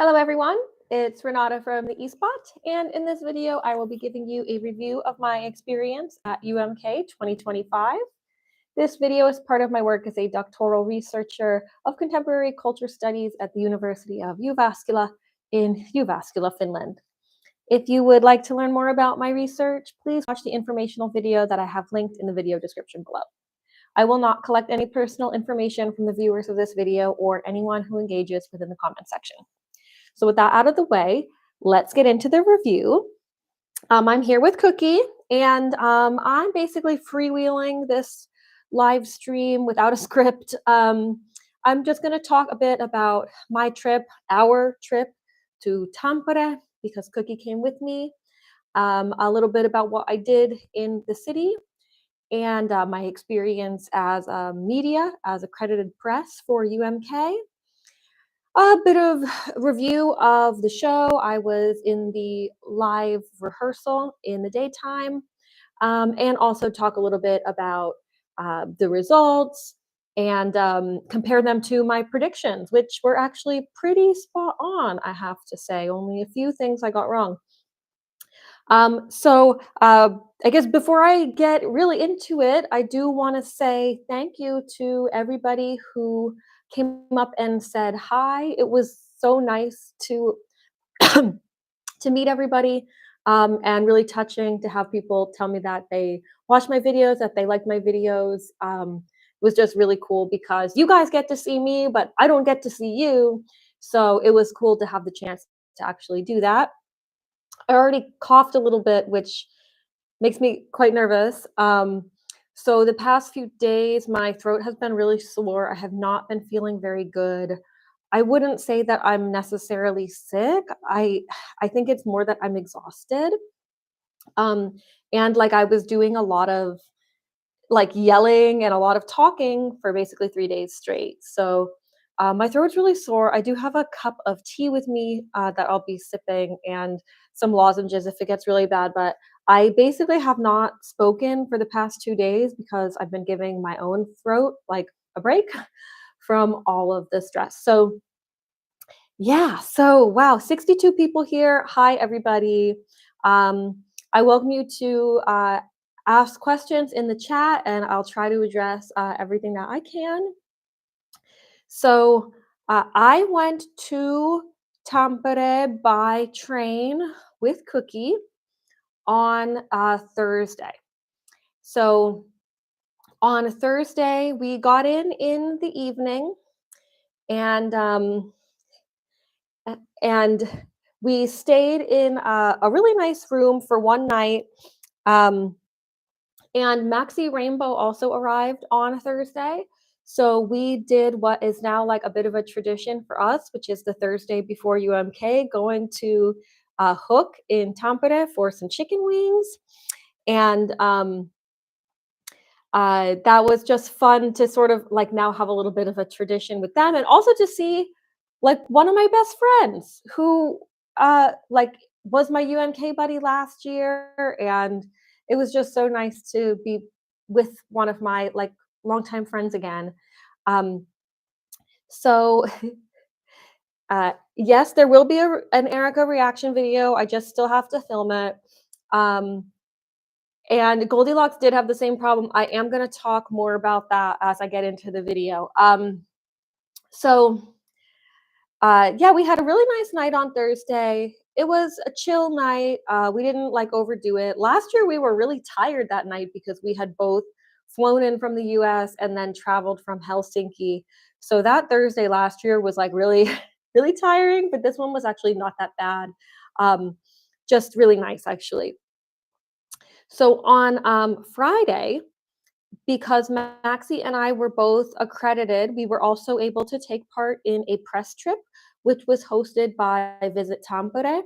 Hello everyone, it's Renata from the eSpot, and in this video I will be giving you a review of my experience at UMK 2025. This video is part of my work as a doctoral researcher of contemporary culture studies at the University of Jyväskylä in Jyväskylä, Finland. If you would like to learn more about my research, please watch the informational video that I have linked in the video description below. I will not collect any personal information from the viewers of this video or anyone who engages within the comment section. So with that out of the way, let's get into the review. I'm here with Cookie, and I'm basically freewheeling this live stream without a script. I'm just going to talk a bit about my trip, our trip to Tampere, because Cookie came with me, a little bit about what I did in the city, and my experience as media, as accredited press for UMK. A bit of review of the show. I was in the live rehearsal in the daytime, and also talk a little bit about the results and compare them to my predictions, which were actually pretty spot on, I have to say. Only a few things I got wrong. I guess before I get really into it, I do want to say thank you to everybody who came up and said hi. It was so nice to to meet everybody, and really touching to have people tell me that they watch my videos, that they like my videos. It was just really cool because you guys get to see me, but I don't get to see you. So it was cool to have the chance to actually do that. I already coughed a little bit, which makes me quite nervous. So the past few days, my throat has been really sore. I have not been feeling very good. I wouldn't say that I'm necessarily sick. I think it's more that I'm exhausted. And like I was doing a lot of like yelling and a lot of talking for basically 3 days straight. So my throat's really sore. I do have a cup of tea with me that I'll be sipping and some lozenges if it gets really bad. But I basically have not spoken for the past 2 days because I've been giving my own throat like a break from all of the stress. So yeah, so wow, 62 people here. Hi, everybody. I welcome you to ask questions in the chat, and I'll try to address everything that I can. So I went to Tampere by train with Cookie on Thursday. So on Thursday, we got in the evening, and we stayed in a really nice room for one night. And Maxi Rainbow also arrived on Thursday. So we did what is now like a bit of a tradition for us, which is the Thursday before UMK, going to Hook in Tampere for some chicken wings. And that was just fun to sort of like now have a little bit of a tradition with them, and also to see like one of my best friends who like was my UMK buddy last year, and it was just so nice to be with one of my like longtime friends again. Um, so yes, there will be an Erika reaction video. I just still have to film it. And Goldilocks did have the same problem. I am going to talk more about that as I get into the video. Yeah, we had a really nice night on Thursday. It was a chill night. We didn't like overdo it. Last year, we were really tired that night because we had both flown in from the US and then traveled from Helsinki. So that Thursday last year was like really, really tiring, but this one was actually not that bad. Just really nice, actually. So on Friday, because Maxi and I were both accredited, we were also able to take part in a press trip, which was hosted by Visit Tampere,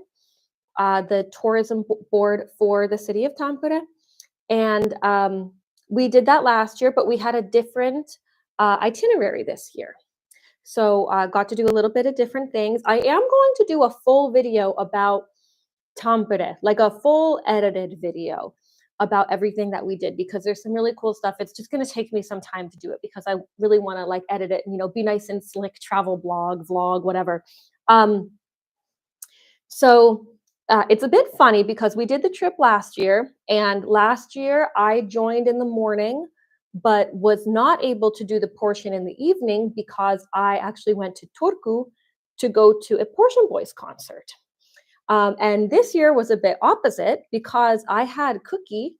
the tourism board for the city of Tampere. And we did that last year, but we had a different itinerary this year. So I got to do a little bit of different things. I am going to do a full video about Tampere, like a full edited video about everything that we did, because there's some really cool stuff. It's just going to take me some time to do it because I really want to like edit it and, you know, be nice and slick, travel blog, vlog, whatever. So it's a bit funny because we did the trip last year, and last year I joined in the morning, but was not able to do the portion in the evening because I actually went to Turku to go to a Portion Boys concert. And this year was a bit opposite because I had Cookie,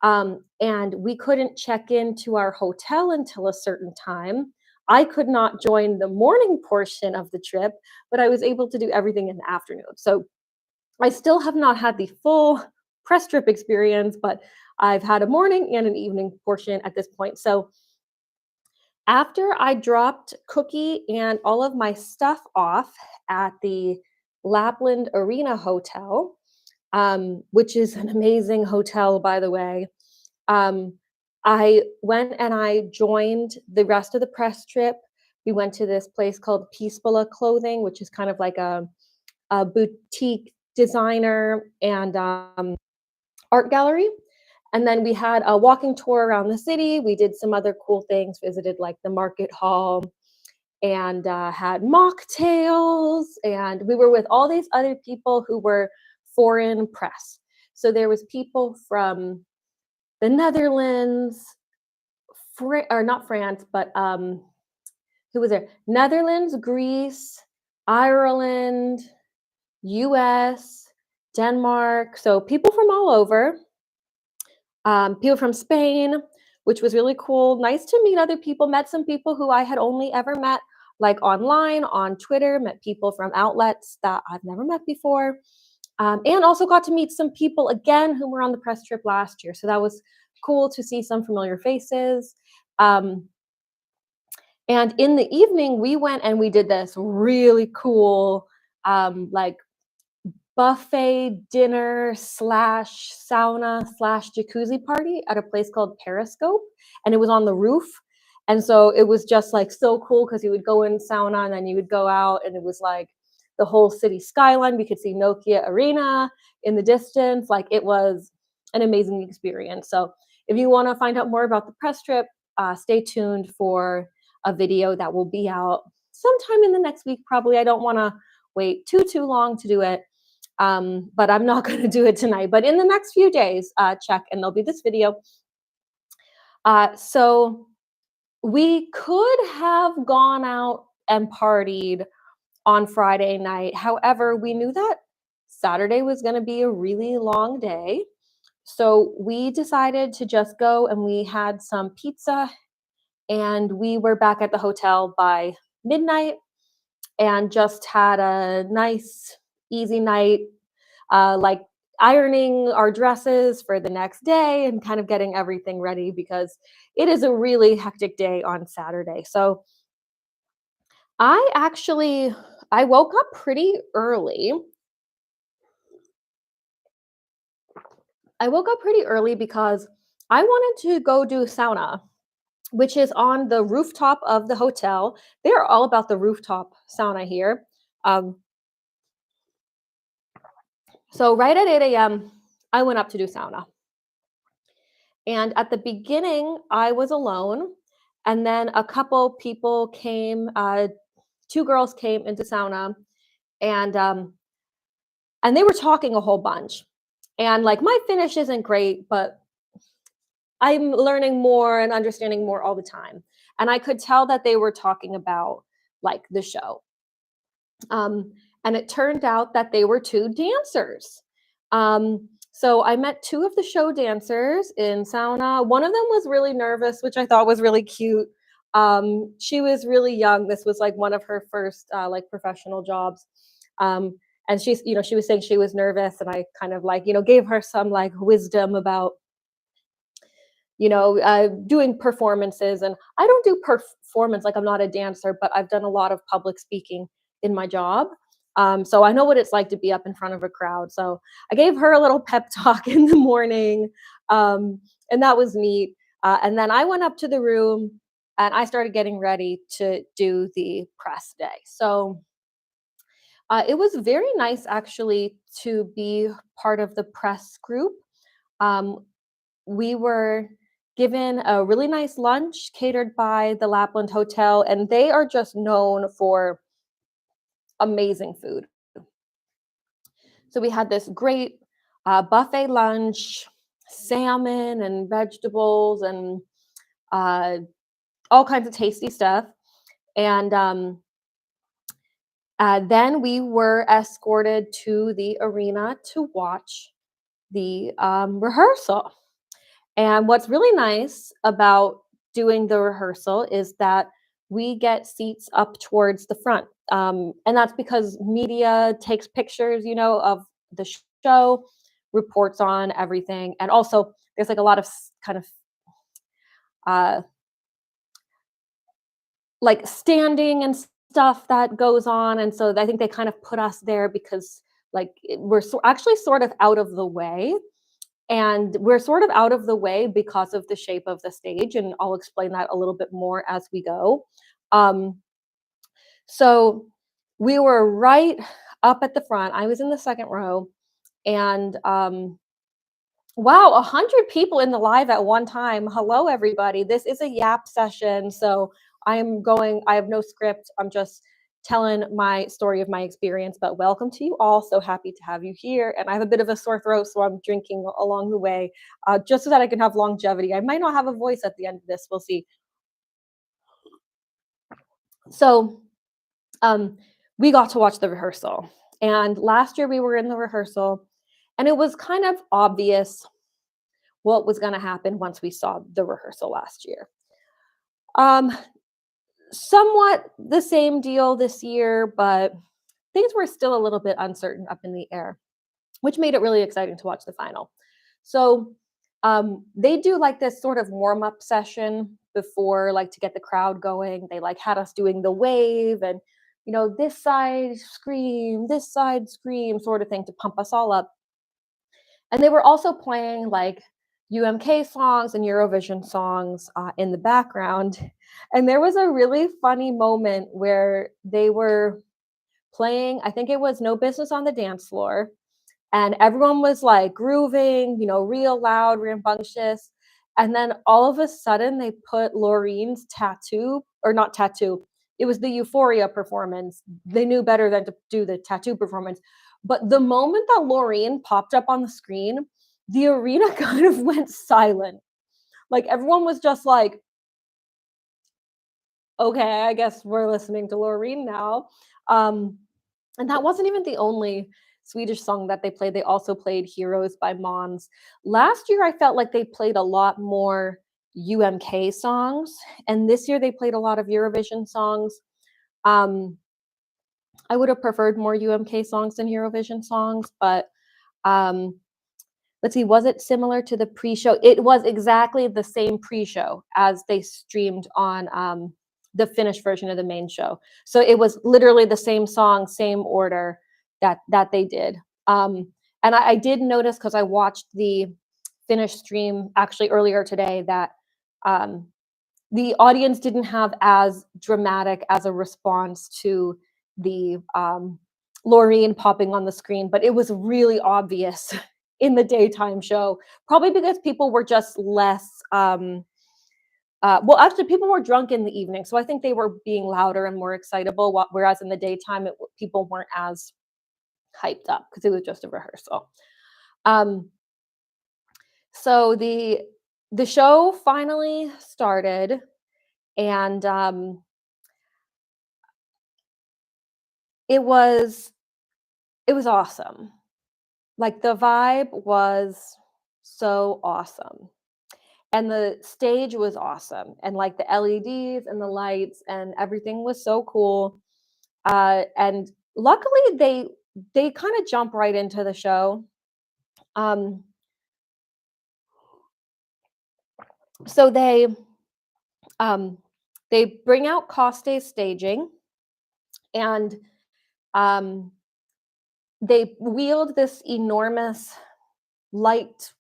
and we couldn't check into our hotel until a certain time. I could not join the morning portion of the trip, but I was able to do everything in the afternoon. So I still have not had the full press trip experience, but I've had a morning and an evening portion at this point. So after I dropped Cookie and all of my stuff off at the Lapland Arena Hotel, which is an amazing hotel, by the way, um, I went and I joined the rest of the press trip. We went to this place called Peacefula Clothing, which is kind of like a boutique designer and art gallery. And then we had a walking tour around the city. We did some other cool things, visited like the market hall and had mocktails. And we were with all these other people who were foreign press. So there was people from the Netherlands, or not France, but who was there? Netherlands, Greece, Ireland, US, Denmark. So people from all over, people from Spain, which was really cool. Nice to meet other people. Met some people who I had only ever met like online, on Twitter, met people from outlets that I've never met before. And also got to meet some people again who were on the press trip last year. So that was cool to see some familiar faces. Um, and in the evening, we went and we did this really cool, like buffet dinner slash sauna slash jacuzzi party at a place called Periscope, and it was on the roof. And so it was just like so cool because you would go in sauna and then you would go out, and it was like the whole city skyline. We could see Nokia Arena in the distance. Like it was an amazing experience. So if you want to find out more about the press trip, stay tuned for a video that will be out sometime in the next week. Probably. I don't want to wait too long to do it, but I'm not going to do it tonight. But in the next few days, check, and there'll be this video. So we could have gone out and partied on Friday night. However, we knew that Saturday was going to be a really long day. So we decided to just go, and we had some pizza, and we were back at the hotel by midnight and just had a nice, easy night, like ironing our dresses for the next day and kind of getting everything ready because it is a really hectic day on Saturday. So I actually I woke up pretty early. I woke up pretty early because I wanted to go do sauna, which is on the rooftop of the hotel. They're all about the rooftop sauna here. Um, so right at 8 a.m., I went up to do sauna. And at the beginning, I was alone, and then a couple people came. Two girls came into sauna, and and they were talking a whole bunch. And like my Finnish isn't great, but I'm learning more and understanding more all the time. And I could tell that they were talking about like the show. Um, and it turned out that they were two dancers. So I met two of the show dancers in sauna. One of them was really nervous, which I thought was really cute. She was really young. This was like one of her first like professional jobs. And she's, she was saying she was nervous, and I kind of like, gave her some like wisdom about doing performances. And I don't do performance, like I'm not a dancer, but I've done a lot of public speaking in my job. So I know what it's like to be up in front of a crowd. So I gave her a little pep talk in the morning, and that was neat. And then I went up to the room and I started getting ready to do the press day. So it was very nice actually to be part of the press group. Um, we were given a really nice lunch catered by the Lapland Hotel, and they are just known for amazing food. So we had this great buffet lunch, salmon and vegetables and uh, all kinds of tasty stuff. And then we were escorted to the arena to watch the rehearsal. And what's really nice about doing the rehearsal is that we get seats up towards the front. And that's because media takes pictures, of the show, reports on everything. And also, there's like a lot of kind of uh, like standing and stuff that goes on. And so I think they kind of put us there because like we're actually sort of out of the way. And we're sort of out of the way because of the shape of the stage, and I'll explain that a little bit more as we go. Um, so we were right up at the front. I was in the second row, and wow, 100 people in the live at one time. Hello, everybody. This is a yap session, so I have no script. I'm just telling my story of my experience, but welcome to you all. So happy to have you here. And I have a bit of a sore throat, so I'm drinking along the way, just so that I can have longevity. I might not have a voice at the end of this. We'll see. So um, we got to watch the rehearsal. And last year we were in the rehearsal, and it was kind of obvious what was going to happen once we saw the rehearsal last year. Um, Somewhat the same deal this year, but things were still a little bit uncertain up in the air, which made it really exciting to watch the final. So they do like this sort of warm up session before, like to get the crowd going. They like had us doing the wave and, this side scream sort of thing to pump us all up. And they were also playing like UMK songs and Eurovision songs in the background. And there was a really funny moment where they were playing, I think it was No Business on the Dance Floor. And everyone was like grooving, real loud, rambunctious. And then all of a sudden they put Laureen's tattoo, or not tattoo, it was the Euphoria performance. They knew better than to do the tattoo performance. But the moment that Laureen popped up on the screen, the arena kind of went silent. Like everyone was just like, okay, I guess we're listening to Laureen now. Um, and that wasn't even the only Swedish song that they played. They also played Heroes by Måns. Last year, I felt like they played a lot more UMK songs. And this year, they played a lot of Eurovision songs. Um, I would have preferred more UMK songs than Eurovision songs, but um, let's see, was it similar to the pre-show? It was exactly the same pre-show as they streamed on the finished version of the main show. So it was literally the same song, same order that they did. And I did notice because I watched the finished stream actually earlier today that um, the audience didn't have as dramatic as a response to the Laureen popping on the screen, but it was really obvious in the daytime show, probably because people were just less. Well, actually, people were drunk in the evening, so I think they were being louder and more excitable. Whereas in the daytime, people weren't as hyped up because it was just a rehearsal. Um, so the show finally started, and it was awesome. Like the vibe was so awesome. And the stage was awesome. And like the LEDs and the lights and everything was so cool. And luckily they kind of jump right into the show. Um, so um, they bring out Costee staging, and um, they wheeled this enormous light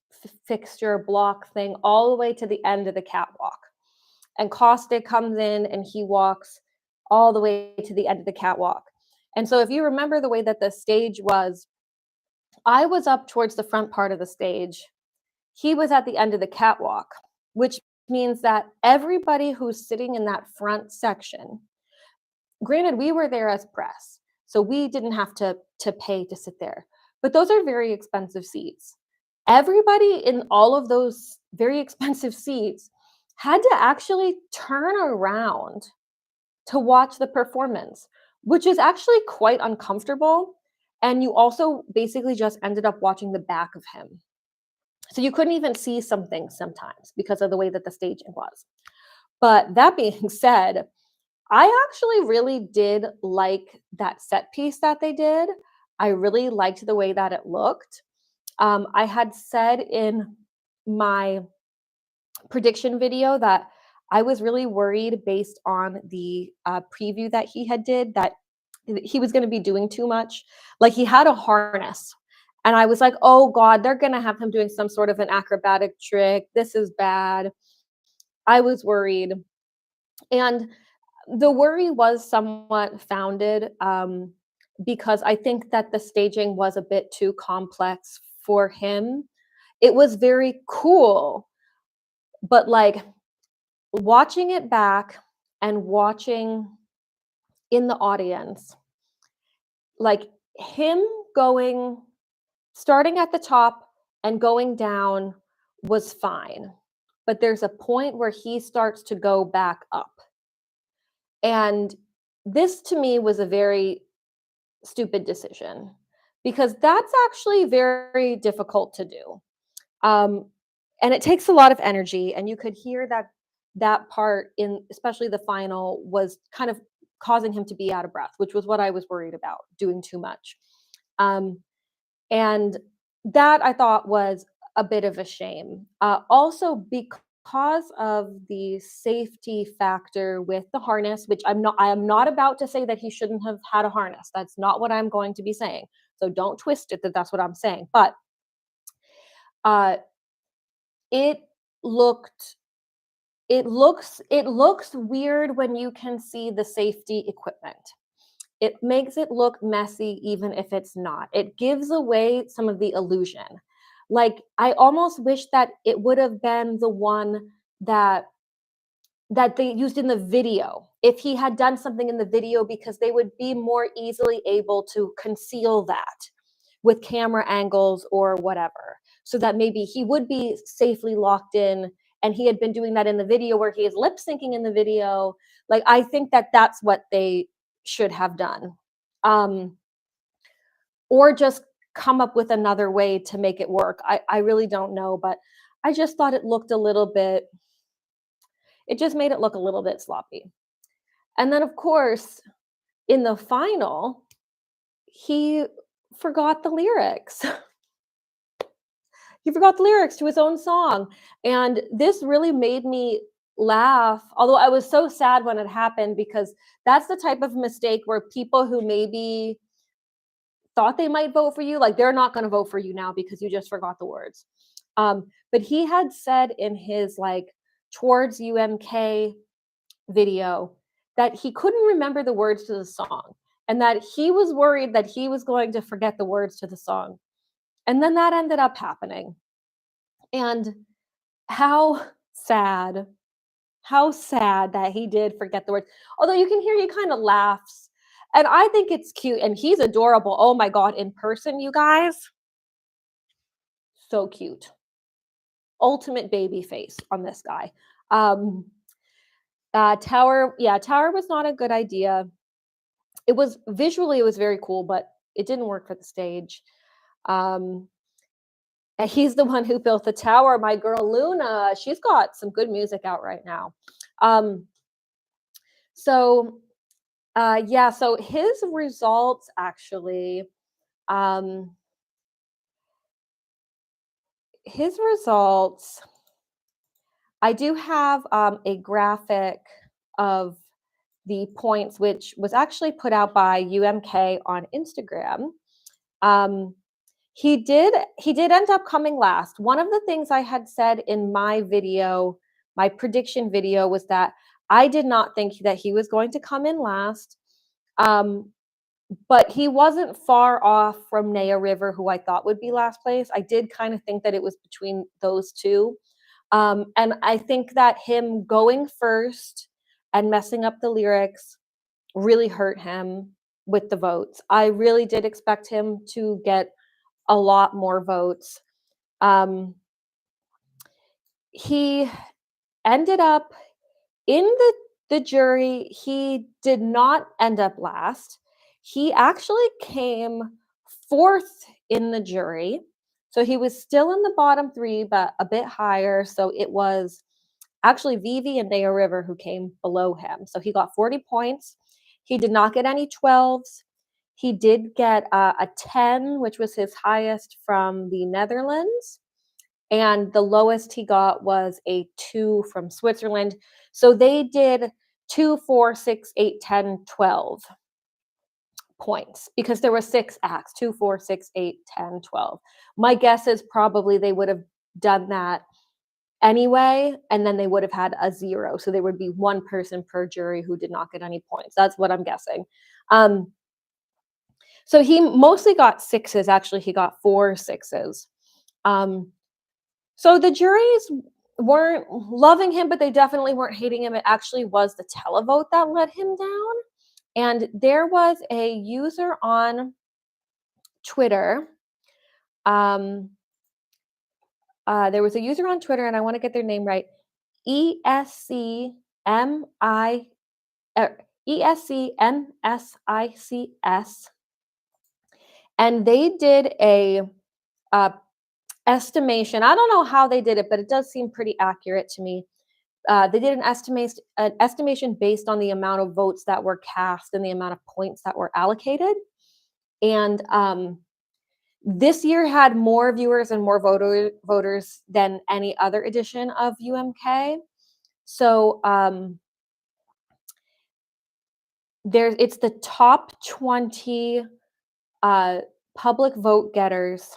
fixture block thing all the way to the end of the catwalk. And Costee comes in and he walks all the way to the end of the catwalk. And so if you remember the way that the stage was, I was up towards the front part of the stage. He was at the end of the catwalk, which means that everybody who's sitting in that front section, granted, we were there as press, so we didn't have to pay to sit there. but those are very expensive seats. Everybody in all of those very expensive seats had to actually turn around to watch the performance, which is actually quite uncomfortable. And you also basically just ended up watching the back of him. So you couldn't even see some things sometimes because of the way that the staging was. But that being said, I actually really did like that set piece that they did. I really liked the way that it looked. I had said in my prediction video that I was really worried based on the preview that he had did that he was going to be doing too much. Like he had a harness, and I was like, "Oh God, they're going to have him doing some sort of an acrobatic trick. This is bad." I was worried, and the worry was somewhat founded because I think that the staging was a bit too complex for him. It was very cool, but like watching it back and watching in the audience, like him going starting at the top and going down was fine. But there's a point where he starts to go back up. And this to me was a very stupid decision because that's actually very difficult to do. Um, and it takes a lot of energy. And you could hear that that part in especially the final was kind of causing him to be out of breath, which was what I was worried about doing too much. Um, and that I thought was a bit of a shame. Also, because of the safety factor with the harness, which I am not about to say that he shouldn't have had a harness. That's not what I'm going to be saying. So don't twist it that that's what I'm saying. But uh, it looked it looks weird when you can see the safety equipment. It makes it look messy even if it's not. It gives away some of the illusion. Like I almost wish that it would have been the one that they used in the video. If he had done something in the video because they would be more easily able to conceal that with camera angles or whatever. So that maybe he would be safely locked in and he had been doing that in the video where he is lip syncing in the video. Like I think that that's what they should have done. Um, or just come up with another way to make it work. I really don't know, but I just thought it looked a little bit, it just made it look a little bit sloppy. And then, of course, in the final, he forgot the lyrics. He forgot the lyrics to his own song. And this really made me laugh, although I was so sad when it happened because that's the type of mistake where people who maybe thought they might vote for you, like they're not going to vote for you now because you just forgot the words. But he had said in his like towards UMK video that he couldn't remember the words to the song and that he was worried that he was going to forget the words to the song. And then that ended up happening. And how sad, how sad that he did forget the words. Although you can hear he kind of laughs. And I think it's cute and he's adorable. Oh my God, in person, you guys, so cute. Ultimate baby face on this guy. Tower, yeah, Tower was not a good idea. It was visually, it was very cool, but it didn't work for the stage. Um, and he's the one who built the tower. My girl Luna, she's got some good music out right now. Um, so yeah, so his results actually, um, his results. I do have a graphic of the points, which was actually put out by UMK on Instagram. Um, he did end up coming last. One of the things I had said in my video, my prediction video, was that I did not think that he was going to come in last. But he wasn't far off from Naya River, who I thought would be last place. I did kind of think that it was between those two. And I think that him going first and messing up the lyrics really hurt him with the votes. I really did expect him to get a lot more votes. Um, he ended up in the jury. He did not end up last. He actually came fourth in the jury. So he was still in the bottom three, but a bit higher. So it was actually Vivie and Nelly who came below him. So he got 40 points. He did not get any 12s. He did get a 10, which was his highest from the Netherlands. And the lowest he got was a 2 from Switzerland. So they did 2, 4, 6, 8, 10, 12 points because there were 6 acts, 2, 4, 6, 8, 10, 12. My guess is probably they would have done that anyway, and then they would have had a 0. So there would be 1 person per jury who did not get any points. That's what I'm guessing. So he mostly got 6s. Actually, he got 4 6s. So the juries weren't loving him, but they definitely weren't hating him. It actually was the televote that let him down. And there was a user on Twitter. There was a user on Twitter, and I want to get their name right. ESCMI ESCMSICS, and they did a estimation. I don't know how they did it, but it does seem pretty accurate to me. They did an estimation based on the amount of votes that were cast and the amount of points that were allocated. And this year had more viewers and more voters than any other edition of UMK. So it's the top 20 public vote getters.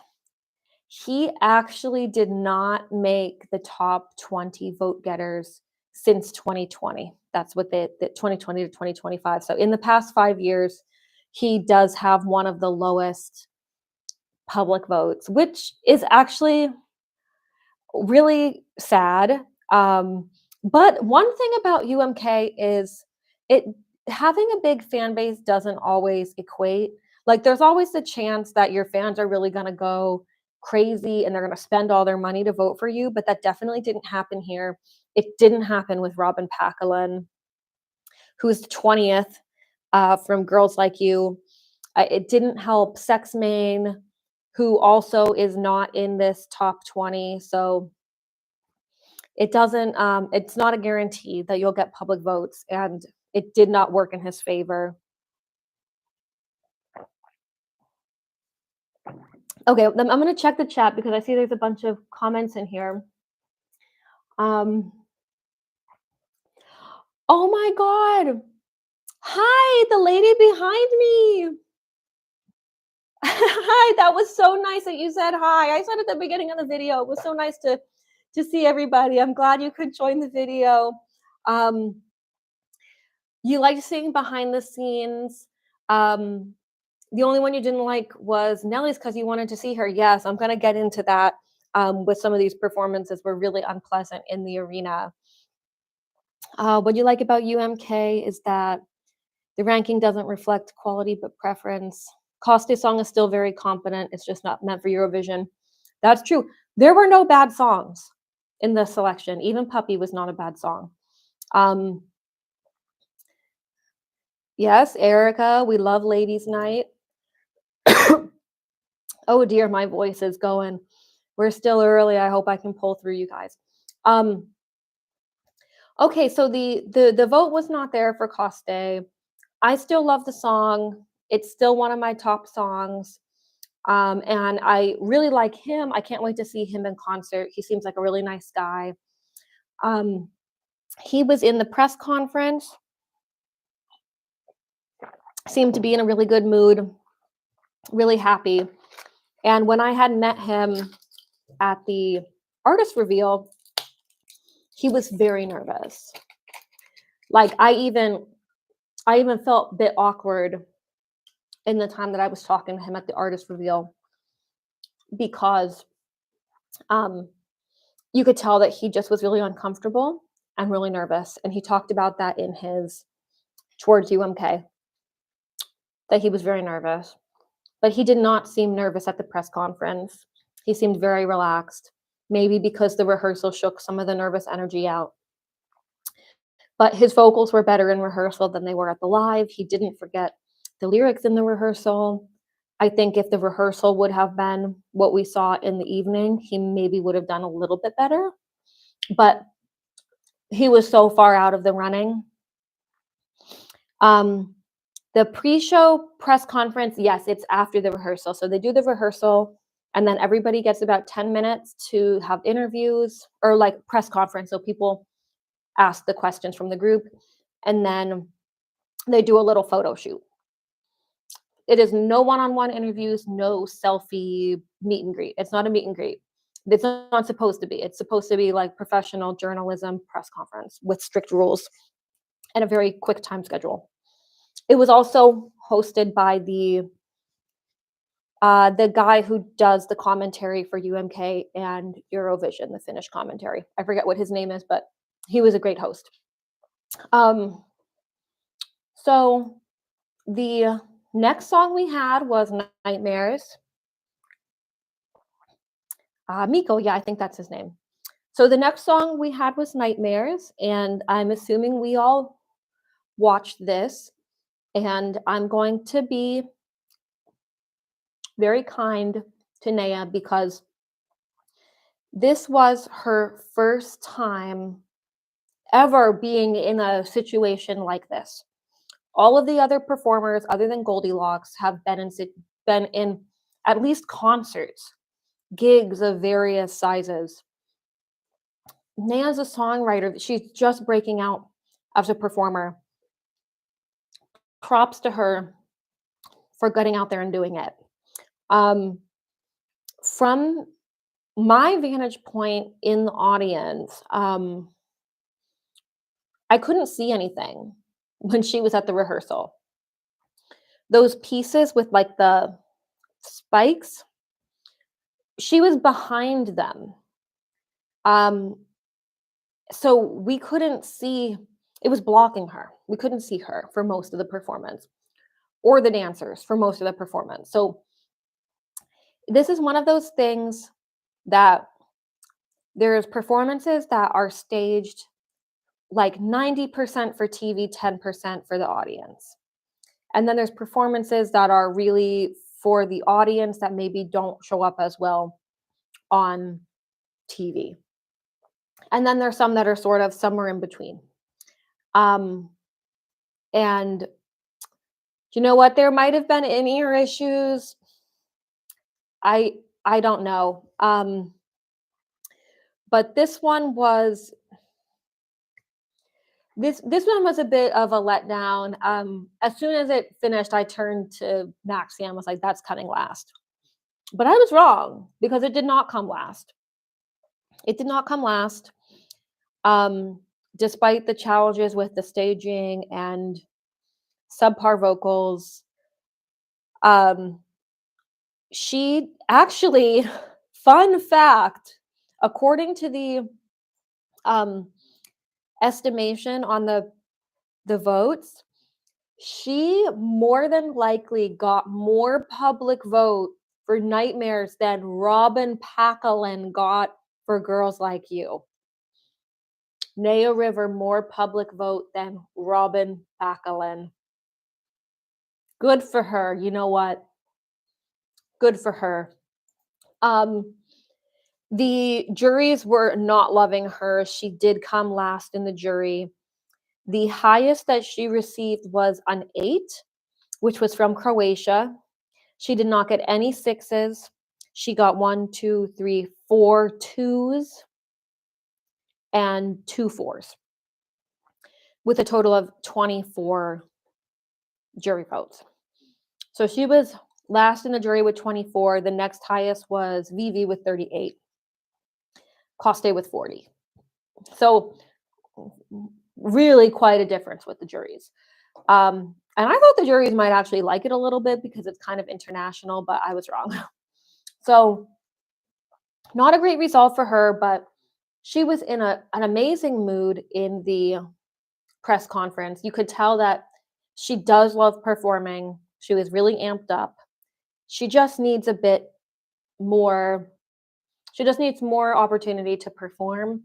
He actually did not make the top 20 vote getters since 2020. That's what the 2020 to 2025. So in the past 5 years, he does have one of the lowest public votes, which is actually really sad. But one thing about UMK is it having a big fan base doesn't always equate. Like there's always the chance that your fans are really going to go crazy and they're going to spend all their money to vote for you, but that definitely didn't happen here. It didn't happen with Robin Paquelin, who's the 20th from Girls Like You. It didn't help Sex Main, who also is not in this top 20. So it doesn't, it's not a guarantee that you'll get public votes, and it did not work in his favor. Okay, I'm going to check the chat because I see there's a bunch of comments in here. Oh my God. Hi, the lady behind me. Hi, that was so nice that you said hi. I said at the beginning of the video, it was so nice to see everybody. I'm glad you could join the video. You liked seeing behind the scenes. The only one you didn't like was Nelly's because you wanted to see her. Yes, I'm going to get into that with some of these performances were really unpleasant in the arena. What you like about UMK is that the ranking doesn't reflect quality but preference. Costee's song is still very competent. It's just not meant for Eurovision. That's true. There were no bad songs in the selection. Even Puppy was not a bad song. Yes, Erika, we love Ladies Night. Oh dear, my voice is going. We're still early. I hope I can pull through, you guys. Okay, so the vote was not there for Costee. I still love the song. It's still one of my top songs. And I really like him. I can't wait to see him in concert. He seems like a really nice guy. He was in the press conference, seemed to be in a really good mood, really happy. And when I had met him at the artist reveal, he was very nervous. Like I even felt a bit awkward in the time that I was talking to him at the artist reveal because you could tell that he just was really uncomfortable and really nervous. And he talked about that in his towards UMK, that he was very nervous. but he did not seem nervous at the press conference. He seemed very relaxed, maybe because the rehearsal shook some of the nervous energy out. But his vocals were better in rehearsal than they were at the live. He didn't forget the lyrics in the rehearsal. I think if the rehearsal would have been what we saw in the evening, he maybe would have done a little bit better. But he was so far out of the running. The pre-show press conference, yes, it's after the rehearsal. So they do the rehearsal, and then everybody gets about 10 minutes to have interviews or like press conference. So people ask the questions from the group, and then they do a little photo shoot. It is no one-on-one interviews, no selfie meet and greet. It's not a meet and greet. It's not supposed to be. It's supposed to be like professional journalism press conference with strict rules and a very quick time schedule. It was also hosted by the guy who does the commentary for UMK and Eurovision, the Finnish commentary. I forget what his name is, but he was a great host. So the next song we had was Nightmares. Miko, yeah, I think that's his name. So the next song we had was Nightmares, and I'm assuming we all watched this, and I'm going to be very kind to Naya because this was her first time ever being in a situation like this. All of the other performers, other than Goldilocks, have been in at least concerts, gigs of various sizes. Naya's a songwriter. She's just breaking out as a performer. Props to her for getting out there and doing it. From my vantage point in the audience, I couldn't see anything when she was at the rehearsal. Those pieces with like the spikes, she was behind them. So we couldn't see, it was blocking her. We couldn't see her for most of the performance or the dancers for most of the performance. So this is one of those things that there's performances that are staged like 90% for TV, 10% for the audience. And then there's performances that are really for the audience that maybe don't show up as well on TV. And then there's some that are sort of somewhere in between. And you know what? There might have been in-ear issues. I don't know. But this one was this one was a bit of a letdown. As soon as it finished, I turned to Maxie and was like, "That's coming last." But I was wrong because it did not come last. It did not come last. Despite the challenges with the staging and subpar vocals, she actually, fun fact, according to the estimation on the votes, she more than likely got more public vote for Nightmares than Robin Paquin got for Girls Like You. Naya River more public vote than Robin Paquin. Good for her. You know what? Good for her. The juries were not loving her. She did come last in the jury. The highest that she received was an 8, which was from Croatia. She did not get any 6s. She got 1, 2, 3, 4 2s and 2 4s, with a total of 24 jury votes. So she was last in the jury with 24. The next highest was Vivie with 38. Costee with 40. So really quite a difference with the juries. And I thought the juries might actually like it a little bit because it's kind of international, but I was wrong. So not a great result for her, but she was in an amazing mood in the press conference. You could tell that she does love performing. She was really amped up. She just needs a bit more she just needs more opportunity to perform,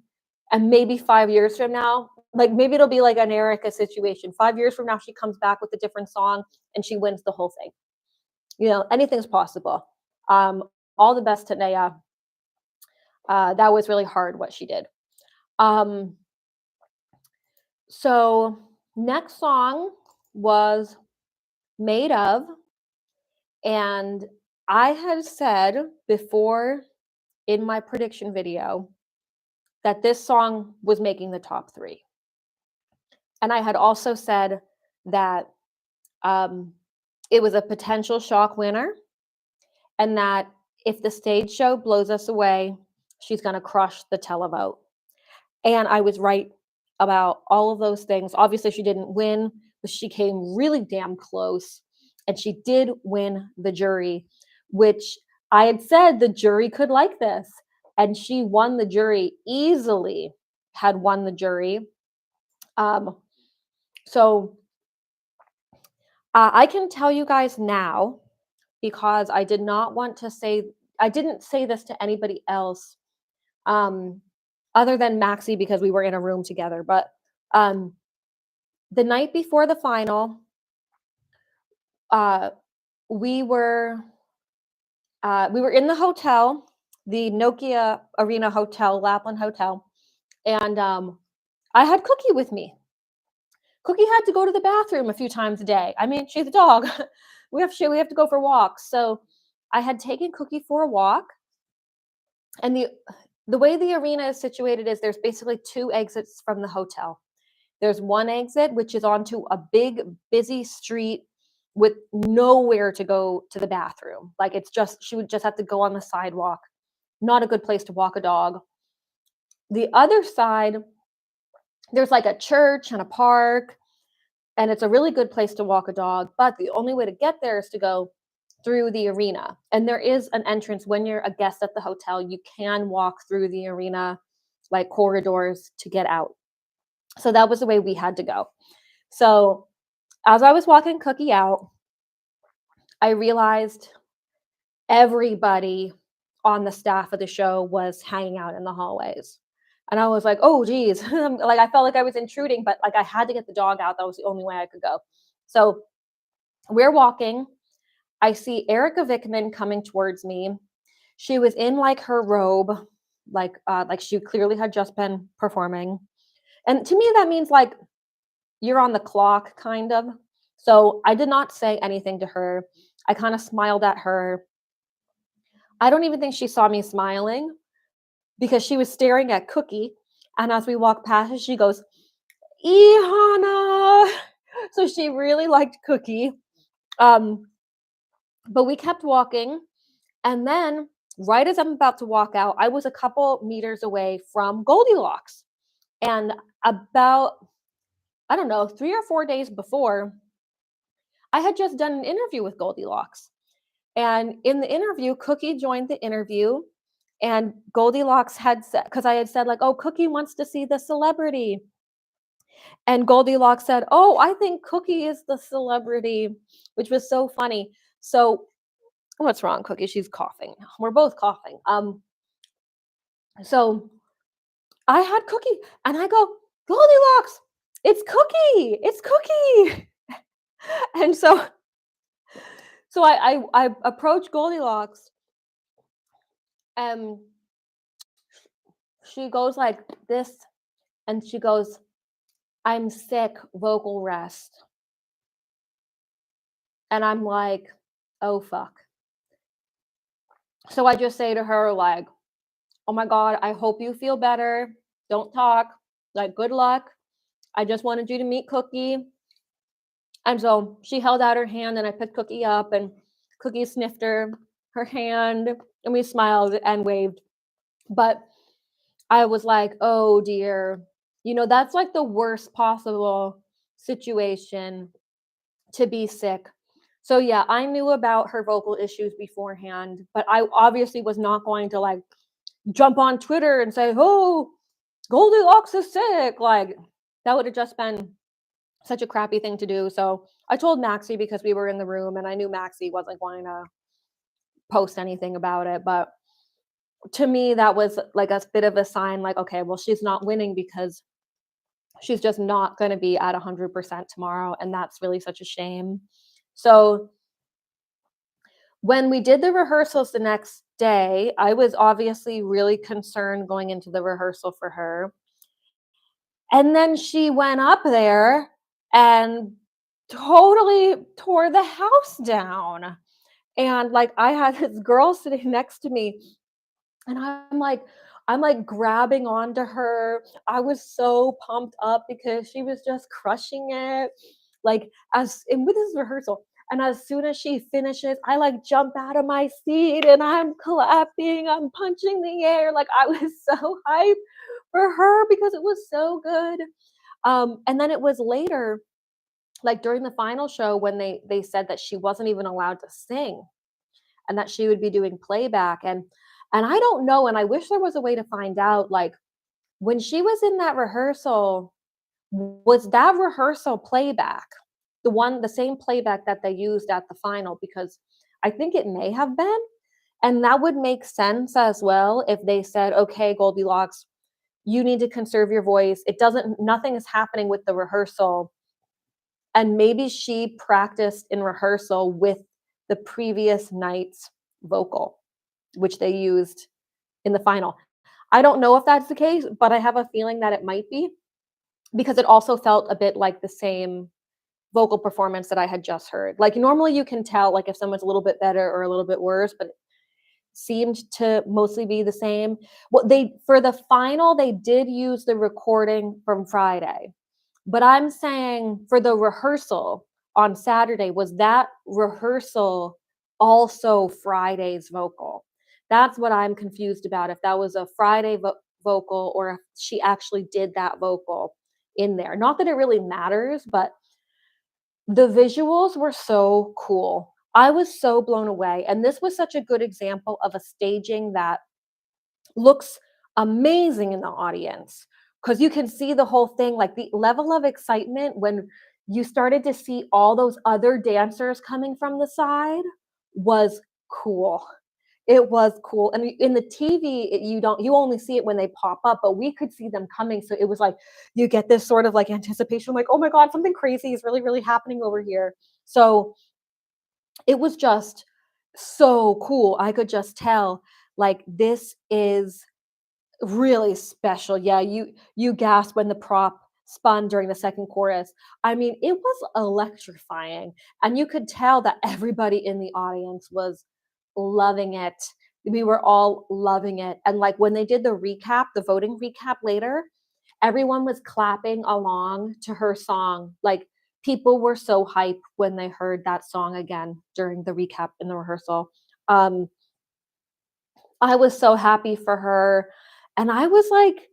and maybe 5 years from now, like, maybe it'll be like an Erika situation. 5 years from now, she comes back with a different song, and she wins the whole thing. You know, anything's possible. Um, all the best to Naya. That was really hard what she did. Um, so next song was Made of, and I had said before in my prediction video that this song was making the top 3. And I had also said that um, it was a potential shock winner, and that if the stage show blows us away, she's going to crush the televote. And I was right about all of those things. Obviously, she didn't win, but she came really damn close. And she did win the jury, which I had said the jury could like this. And she won the jury easily, had won the jury. So I can tell you guys now, because I did not want to say, I didn't say this to anybody else other than Maxie, because we were in a room together. But the night before the final, uh, we were in the hotel, the Nokia Arena Hotel, Lapland Hotel, and I had Cookie with me. Cookie had to go to the bathroom a few times a day. I mean, she's a dog. we have to go for walks. So I had taken Cookie for a walk, and the way the arena is situated is there's basically 2 exits from the hotel. There's one exit, which is onto a big, busy street with nowhere to go to the bathroom. Like, it's just, she would just have to go on the sidewalk. Not a good place to walk a dog. The other side, there's like a church and a park, and it's a really good place to walk a dog. But the only way to get there is to go through the arena. And there is an entrance when you're a guest at the hotel. You can walk through the arena, like corridors, to get out. So that was the way we had to go. So as I was walking Cookie out, I realized everybody on the staff of the show was hanging out in the hallways. And I was like, oh, geez. Like, I felt like I was intruding, but like, I had to get the dog out. That was the only way I could go. So we're walking. I see Erika Vickman coming towards me. She was in like her robe, like she clearly had just been performing. And to me, that means like you're on the clock, kind of. So I did not say anything to her. I kind of smiled at her. I don't even think she saw me smiling, because she was staring at Cookie. And as we walked past her, she goes, Ihana. So she really liked Cookie. But we kept walking. And then right as I'm about to walk out, I was a couple meters away from Goldilocks. And about, I don't know, 3 or 4 days before, I had just done an interview with Goldilocks. And in the interview, Cookie joined the interview, and Goldilocks had said, because I had said like, oh, Cookie wants to see the celebrity. And Goldilocks said, oh, I think Cookie is the celebrity, which was so funny. So what's wrong, Cookie? She's coughing. We're both coughing. So I had Cookie, and I go, Goldilocks, it's Cookie, it's Cookie. And so I approached Goldilocks, and she goes like this, and she goes, I'm sick, vocal rest. And I'm like, oh, fuck. So I just say to her, like, oh my God, I hope you feel better. Don't talk. Like, good luck. I just wanted you to meet Cookie. And so she held out her hand, and I picked Cookie up, and Cookie sniffed her hand, and we smiled and waved. But I was like, oh dear, that's like the worst possible situation, to be sick. So yeah, I knew about her vocal issues beforehand, but I obviously was not going to like jump on Twitter and say, oh, Goldilocks is sick. Like, that would have just been such a crappy thing to do. So I told Maxie, because we were in the room, and I knew Maxie wasn't going to post anything about it, but to me, that was like a bit of a sign like, okay, well, she's not winning because she's just not going to be at 100% tomorrow. And that's really such a shame. So when we did the rehearsals the next day, I was obviously really concerned going into the rehearsal for her. And then she went up there and totally tore the house down. And like I had this girl sitting next to me and I'm like grabbing onto her. I was so pumped up because she was just crushing it. Like as and with this rehearsal. And as soon as she finishes, I like jump out of my seat and I'm clapping, I'm punching the air. Like I was so hyped for her because it was so good. And then it was later, like during the final show, when they said that she wasn't even allowed to sing and that she would be doing playback. And I don't know, and I wish there was a way to find out, like, when she was in that rehearsal, was that rehearsal playback? The same playback that they used at the final? Because I think it may have been, and that would make sense as well if they said, "Okay, Goldilocks, you need to conserve your voice. It doesn't nothing is happening with the rehearsal." And maybe she practiced in rehearsal with the previous night's vocal, which they used in the final. I don't know if that's the case, but I have a feeling that it might be because it also felt a bit like the same vocal performance that I had just heard. Like normally you can tell like if someone's a little bit better or a little bit worse, but it seemed to mostly be the same. Well, they for the final they did use the recording from Friday. But I'm saying for the rehearsal on Saturday, was that rehearsal also Friday's vocal? That's what I'm confused about, if that was a Friday vocal or if she actually did that vocal in there. Not that it really matters, but the visuals were so cool. I was so blown away. And this was such a good example of a staging that looks amazing in the audience because you can see the whole thing, like the level of excitement when you started to see all those other dancers coming from the side was cool. It was cool. And in the TV, you only see it when they pop up, but we could see them coming. So it was like you get this sort of like anticipation, like, oh my God, something crazy is really, really happening over here. So it was just so cool. I could just tell like this is really special. Yeah, you gasped when the prop spun during the second chorus. I mean, it was electrifying, and you could tell that everybody in the audience was loving it. We were all loving it. And like when they did the recap, the voting recap later, everyone was clapping along to her song. Like people were so hyped when they heard that song again during the recap in the rehearsal. Um, I was so happy for her. And I was like,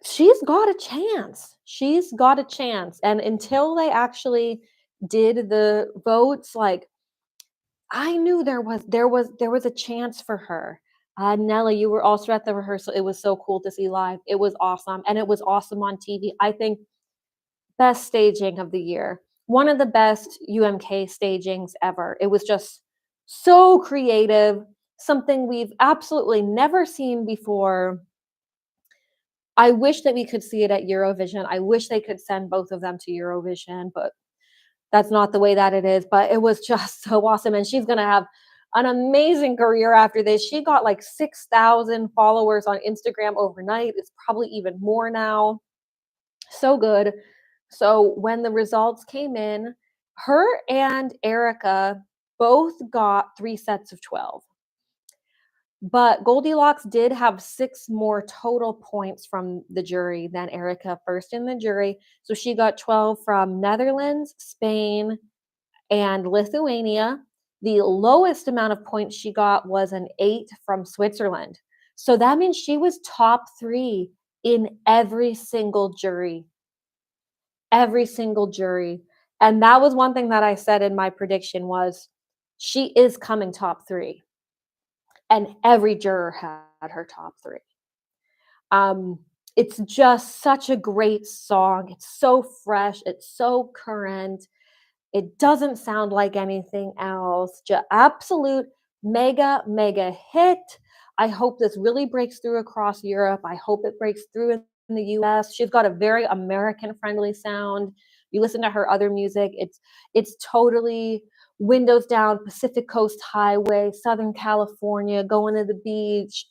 she's got a chance. She's got a chance. And until they actually did the votes, like I knew there was a chance for her. Nelly, you were also at the rehearsal. It was so cool to see live. It was awesome. And it was awesome on TV. I think best staging of the year. One of the best UMK stagings ever. It was just so creative, something we've absolutely never seen before. I wish that we could see it at Eurovision. I wish they could send both of them to Eurovision, but that's not the way that it is. But it was just so awesome. And she's going to have an amazing career after this. She got like 6,000 followers on Instagram overnight. It's probably even more now. So good. So when the results came in, her and Erika both got 3 sets of 12. But Goldilocks did have 6 more total points from the jury than Erika, first in the jury. So she got 12 from Netherlands, Spain, and Lithuania. The lowest amount of points she got was an 8 from Switzerland. So that means she was top 3 in every single jury. Every single jury. And that was one thing that I said in my prediction was she is coming top 3. And every juror had her top 3. Um, it's just such a great song. It's so fresh. It's so current. It doesn't sound like anything else. Just absolute mega, mega hit. I hope this really breaks through across Europe. I hope it breaks through in the US. She's got a very American friendly sound. You listen to her other music, it's totally windows down, Pacific Coast Highway, Southern California, going to the beach.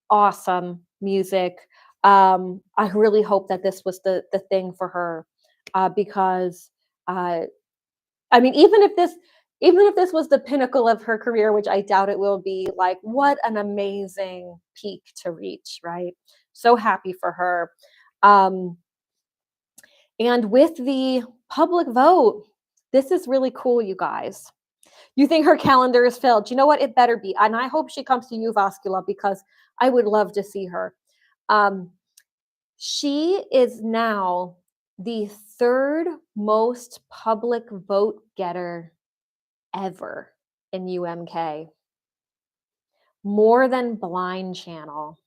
Awesome music. I really hope that this was the thing for her, because uh, I mean, even if this was the pinnacle of her career, which I doubt it will be, like, what an amazing peak to reach, right? So happy for her. Um, and with the public vote, this is really cool, you guys. You think her calendar is filled? You know what? It better be. And I hope she comes to you, Vascula, because I would love to see her. Um, she is now the third most public vote getter ever in UMK, more than Blind Channel.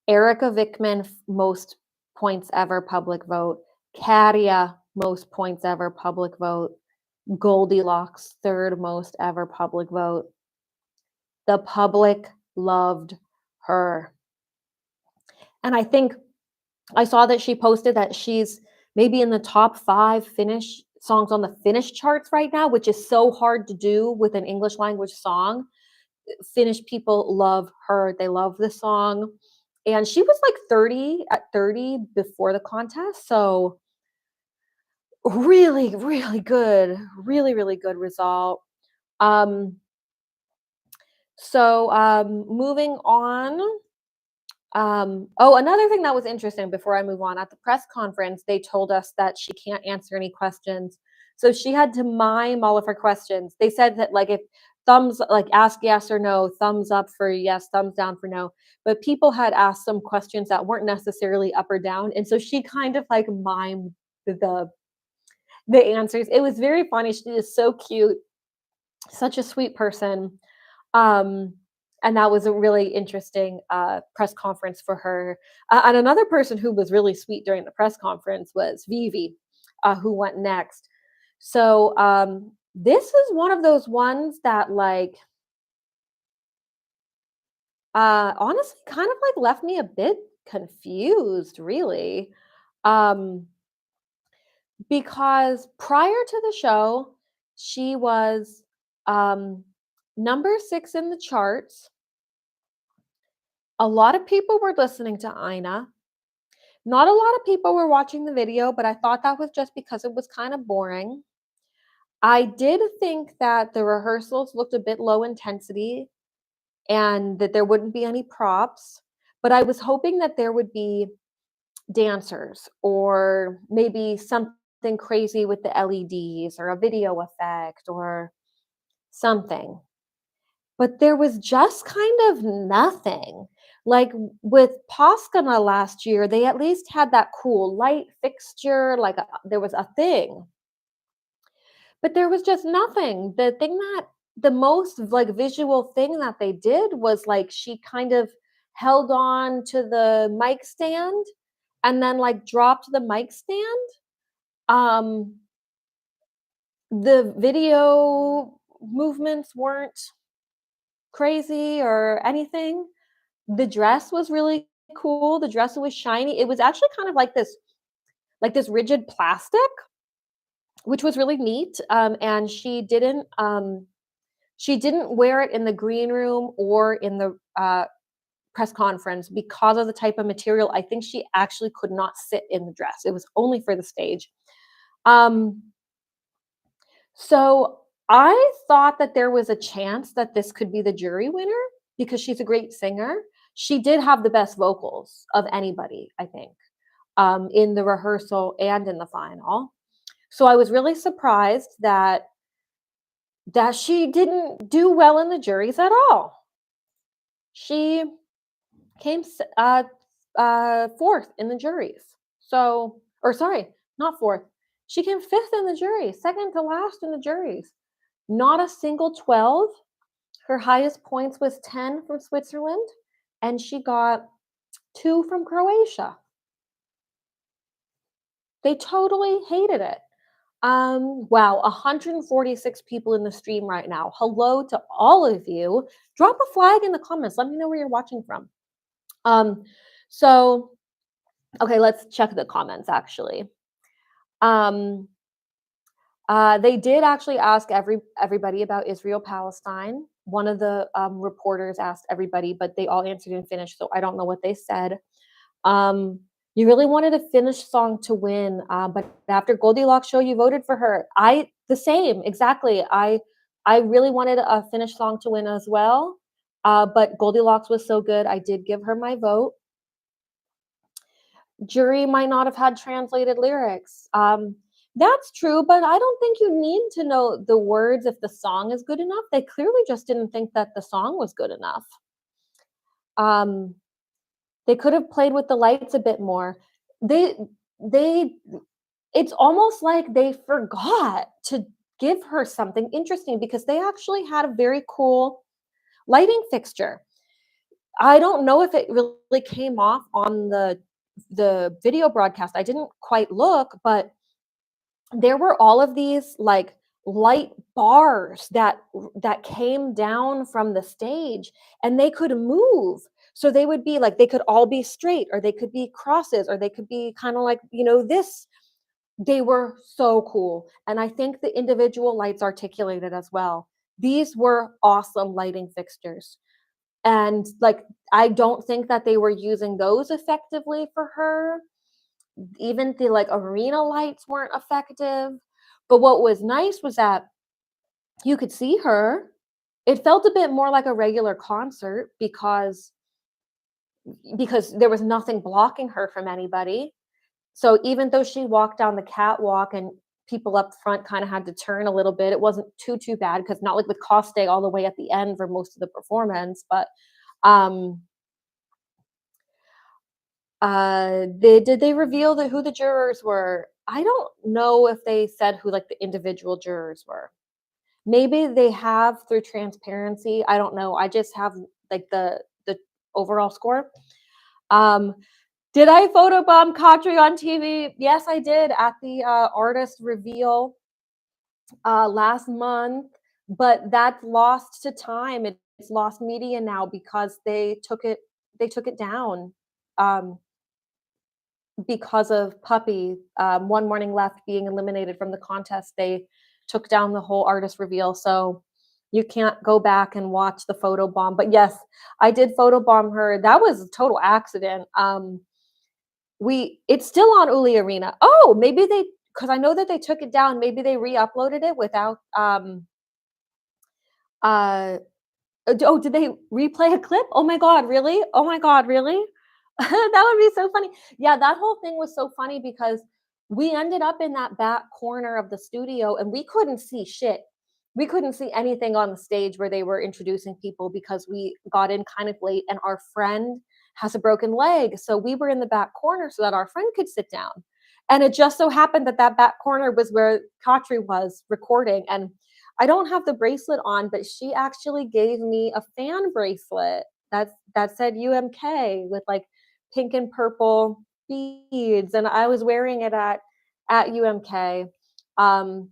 Erika Vickman, most points ever public vote. Katia, most points ever public vote. Goldilocks, third most ever public vote. The public loved her. And I think I saw that she posted that she's maybe in the top 5 Finnish songs on the Finnish charts right now, which is so hard to do with an English language song. Finnish people love her. They love the song. And she was like 30 at 30 before the contest. So really, really good, really, really good result. Um, Moving on. Oh, another thing that was interesting before I move on, at the press conference, they told us that she can't answer any questions. So she had to mime all of her questions. They said that, like, if thumbs, like, ask yes or no, thumbs up for yes, thumbs down for no. But people had asked some questions that weren't necessarily up or down. And so she kind of like mimed the the answers. It was very funny. She is so cute, such a sweet person. Um, and that was a really interesting press conference for her. And another person who was really sweet during the press conference was Vivie, who went next. So this is one of those ones that, like, honestly, kind of like left me a bit confused, really. Um, because prior to the show, she was um, number 6 in the charts. A lot of people were listening to Ina. Not a lot of people were watching the video, but I thought that was just because it was kind of boring. I did think that the rehearsals looked a bit low intensity and that there wouldn't be any props, but I was hoping that there would be dancers or maybe something crazy with the LEDs or a video effect or something. But there was just kind of nothing. Like, with Paskana last year, they at least had that cool light fixture, like, there was a thing. But there was just nothing. The most, like, visual thing that they did was, like, she kind of held on to the mic stand and then, like, dropped the mic stand. Um, the video movements weren't crazy or anything. The dress was really cool. The dress was shiny. It was actually kind of like this rigid plastic, which was really neat. And she didn't wear it in the green room or in the press conference because of the type of material. I think she actually could not sit in the dress. It was only for the stage. Um, so I thought that there was a chance that this could be the jury winner because she's a great singer. She did have the best vocals of anybody, I think, in the rehearsal and in the final. So I was really surprised that she didn't do well in the juries at all. She came fourth in the juries. So, or sorry, not fourth. She came fifth in the jury, second to last in the juries. Not a single 12. Her highest points was 10 from Switzerland, and she got 2 from Croatia. They totally hated it. Wow, 146 people in the stream right now. Hello to all of you. Drop a flag in the comments. Let me know where you're watching from. Um, so okay, let's check the comments actually. Um, they did actually ask everybody about Israel Palestine. One of the reporters asked everybody, but they all answered in Finnish, so I don't know what they said. Um, you really wanted a Finnish song to win, but after Goldilocks show, you voted for her. I the same exactly. I really wanted a Finnish song to win as well, but Goldilocks was so good. I did give her my vote. Jury might not have had translated lyrics. That's true, but I don't think you need to know the words if the song is good enough. They clearly just didn't think that the song was good enough. Um, they could have played with the lights a bit more. They they it's almost like they forgot to give her something interesting because they actually had a very cool lighting fixture. I don't know if it really came off on the video broadcast. I didn't quite look, but there were all of these like light bars that came down from the stage and they could move. So they would be like they could all be straight or they could be crosses or they could be kind of like, this. They were so cool. And I think the individual lights articulated as well. These were awesome lighting fixtures. And like I don't think that they were using those effectively for her. Even the like arena lights weren't effective. But what was nice was that you could see her. It felt a bit more like a regular concert because there was nothing blocking her from anybody. So even though she walked down the catwalk and people up front kind of had to turn a little bit, it wasn't too bad because not like with Costee all the way at the end for most of the performance. But um, did they reveal who the jurors were? I don't know if they said who like the individual jurors were. Maybe they have through transparency. I don't know. I just have like the overall score. Um, did I photobomb Katri on TV? Yes, I did at the artist reveal last month, but that's lost to time. It's lost media now because they took it down. Um, because of Puppy, One Morning Left being eliminated from the contest, they took down the whole artist reveal. So you can't go back and watch the photo bomb. But yes, I did photo bomb her. That was a total accident. It's still on Uli Arena. Oh, maybe they because I know that they took it down. Maybe they re-uploaded it without uh oh, did they replay a clip? Oh my god, really? Oh my god, really? That would be so funny. Yeah, that whole thing was so funny because we ended up in that back corner of the studio and we couldn't see shit. We couldn't see anything on the stage where they were introducing people because we got in kind of late and our friend has a broken leg. So we were in the back corner so that our friend could sit down. And it just so happened that that back corner was where Katri was recording. And I don't have the bracelet on, but she actually gave me a fan bracelet that said UMK with like pink and purple beads, and I was wearing it at UMK. Um,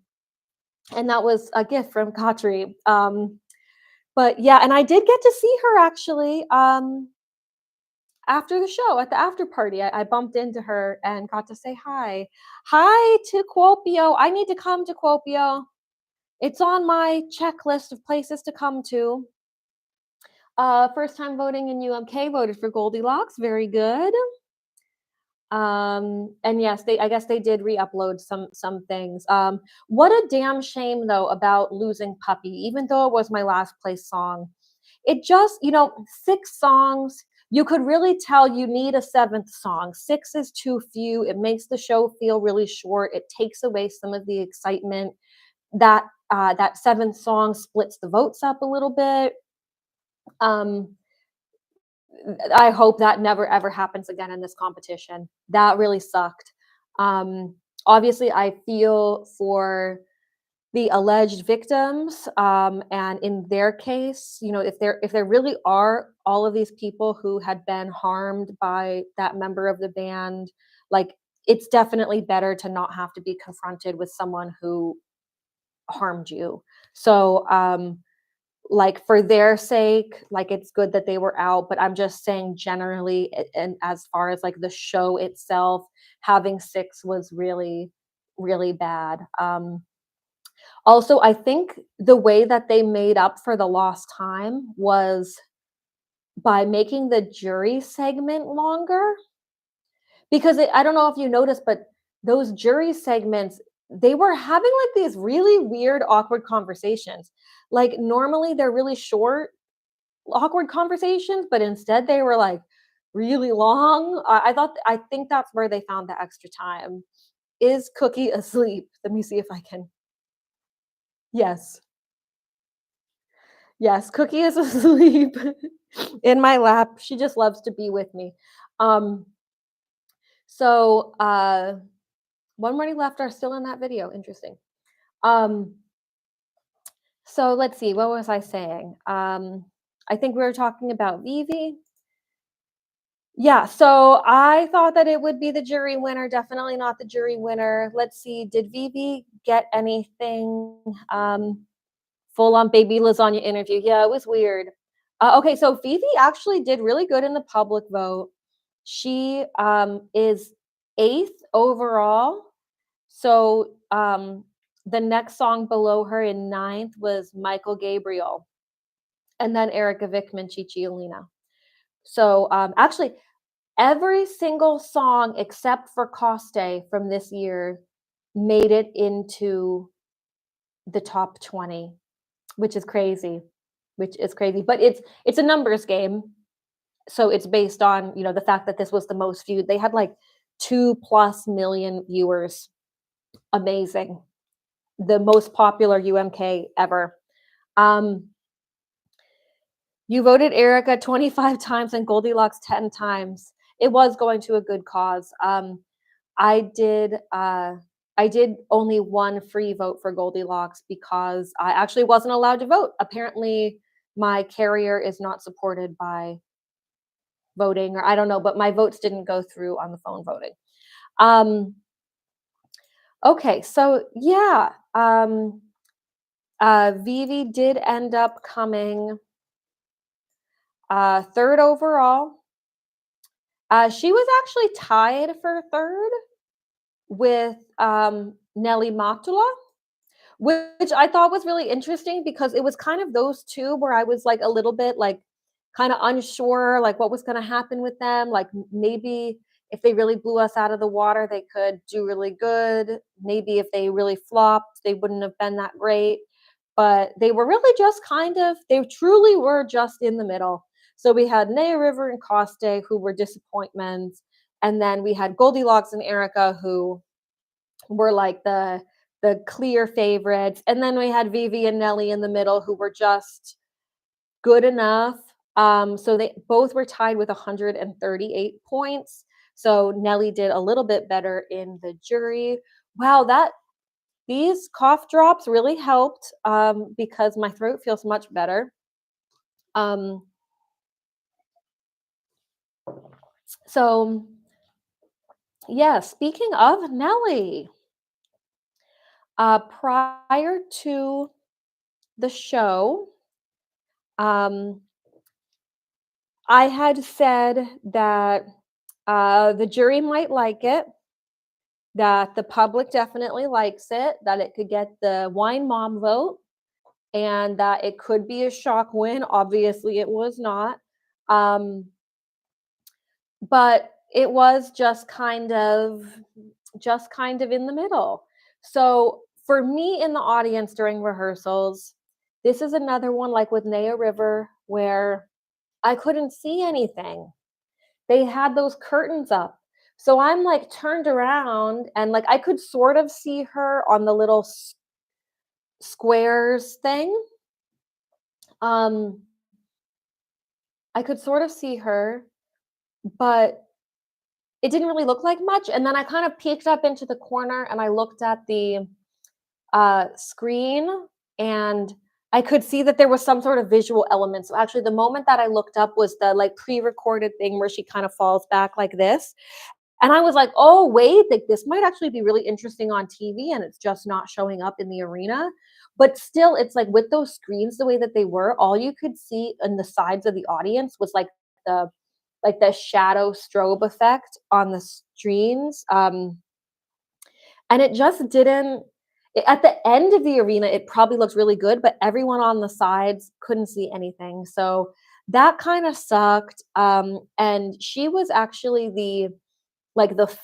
and that was a gift from Katri. But yeah, and I did get to see her actually after the show at the after party. I bumped into her and got to say hi. Hi to Kuopio. I need to come to Kuopio. It's on my checklist of places to come to. First time voting in UMK, voted for Goldilocks. Very good. And yes, I guess they did re-upload some things. What a damn shame though about losing Puppy, even though it was my last place song. It just, 6 songs, you could really tell you need a 7th song. 6 is too few. It makes the show feel really short. It takes away some of the excitement. That 7th song splits the votes up a little bit. Um, I hope that never ever happens again in this competition. That really sucked. Obviously, I feel for the alleged victims, and in their case, if there really are all of these people who had been harmed by that member of the band, like it's definitely better to not have to be confronted with someone who harmed you. So, like for their sake, like it's good that they were out, but I'm just saying generally, and as far as like the show itself, having six was really, really bad. Also, I think the way that they made up for the lost time was by making the jury segment longer. Because I don't know if you noticed, but those jury segments, they were having like these really weird, awkward conversations. Like normally they're really short, awkward conversations, but instead they were like really long. I think that's where they found the extra time. Is Cookie asleep? Let me see if I can. Yes. Yes, Cookie is asleep in my lap. She just loves to be with me. Um, so one morning left are still in that video. Interesting. Um, so let's see, what was I saying? I think we were talking about Vivi. Yeah, so I thought that it would be the jury winner, definitely not the jury winner. Let's see, did Vivi get anything full on baby lasagna interview? Yeah, it was weird. Okay, so Vivi actually did really good in the public vote. She is eighth overall. So the next song below her in ninth was Michael Gabriel, and then Erika Vickman, Cicciolina. So actually, every single song except for Costee from this year made it into the top 20, which is crazy. Which is crazy, but it's a numbers game. So it's based on, the fact that this was the most viewed. They had like 2+ million viewers. Amazing. The most popular UMK ever. Um, you voted Erika 25 times and Goldilocks 10 times. It was going to a good cause. I did I did only one free vote for Goldilocks because I actually wasn't allowed to vote. Apparently my carrier is not supported by voting, or I don't know, but my votes didn't go through on the phone voting. Um okay, so yeah, Vivi did end up coming third overall. She was actually tied for third with Nelly Matula, which I thought was really interesting because it was kind of those two where I was like a little bit like kind of unsure, like what was going to happen with them. Like maybe if they really blew us out of the water, they could do really good. Maybe if they really flopped, they wouldn't have been that great. But they were really just they truly were just in the middle. So we had Naya River and Costee, who were disappointments. And then we had Goldilocks and Erika, who were like the clear favorites. And then we had Vivie and Nelly in the middle, who were just good enough. So they both were tied with 138 points. So Nelly did a little bit better in the jury. Wow, these cough drops really helped because my throat feels much better. Um, so yeah, speaking of Nelly, prior to the show, um, I had said that the jury might like it, that the public definitely likes it, that it could get the wine mom vote, and that it could be a shock win. Obviously, it was not. Um, but it was just kind of in the middle. So for me in the audience during rehearsals, this is another one like with Naya River where I couldn't see anything. They had those curtains up. So I'm like turned around and like I could sort of see her on the little squares thing. Um I could sort of see her, but it didn't really look like much. And then I kind of peeked up into the corner and I looked at the screen, and I could see that there was some sort of visual element. So actually, the moment that I looked up was the like pre-recorded thing where she kind of falls back like this. And I was like, oh, wait, like this might actually be really interesting on TV and it's just not showing up in the arena. But still, it's like with those screens the way that they were, all you could see in the sides of the audience was the the shadow strobe effect on the screens. And it just didn't at the end of the arena, it probably looked really good, but everyone on the sides couldn't see anything. So that kind of sucked. And she was actually the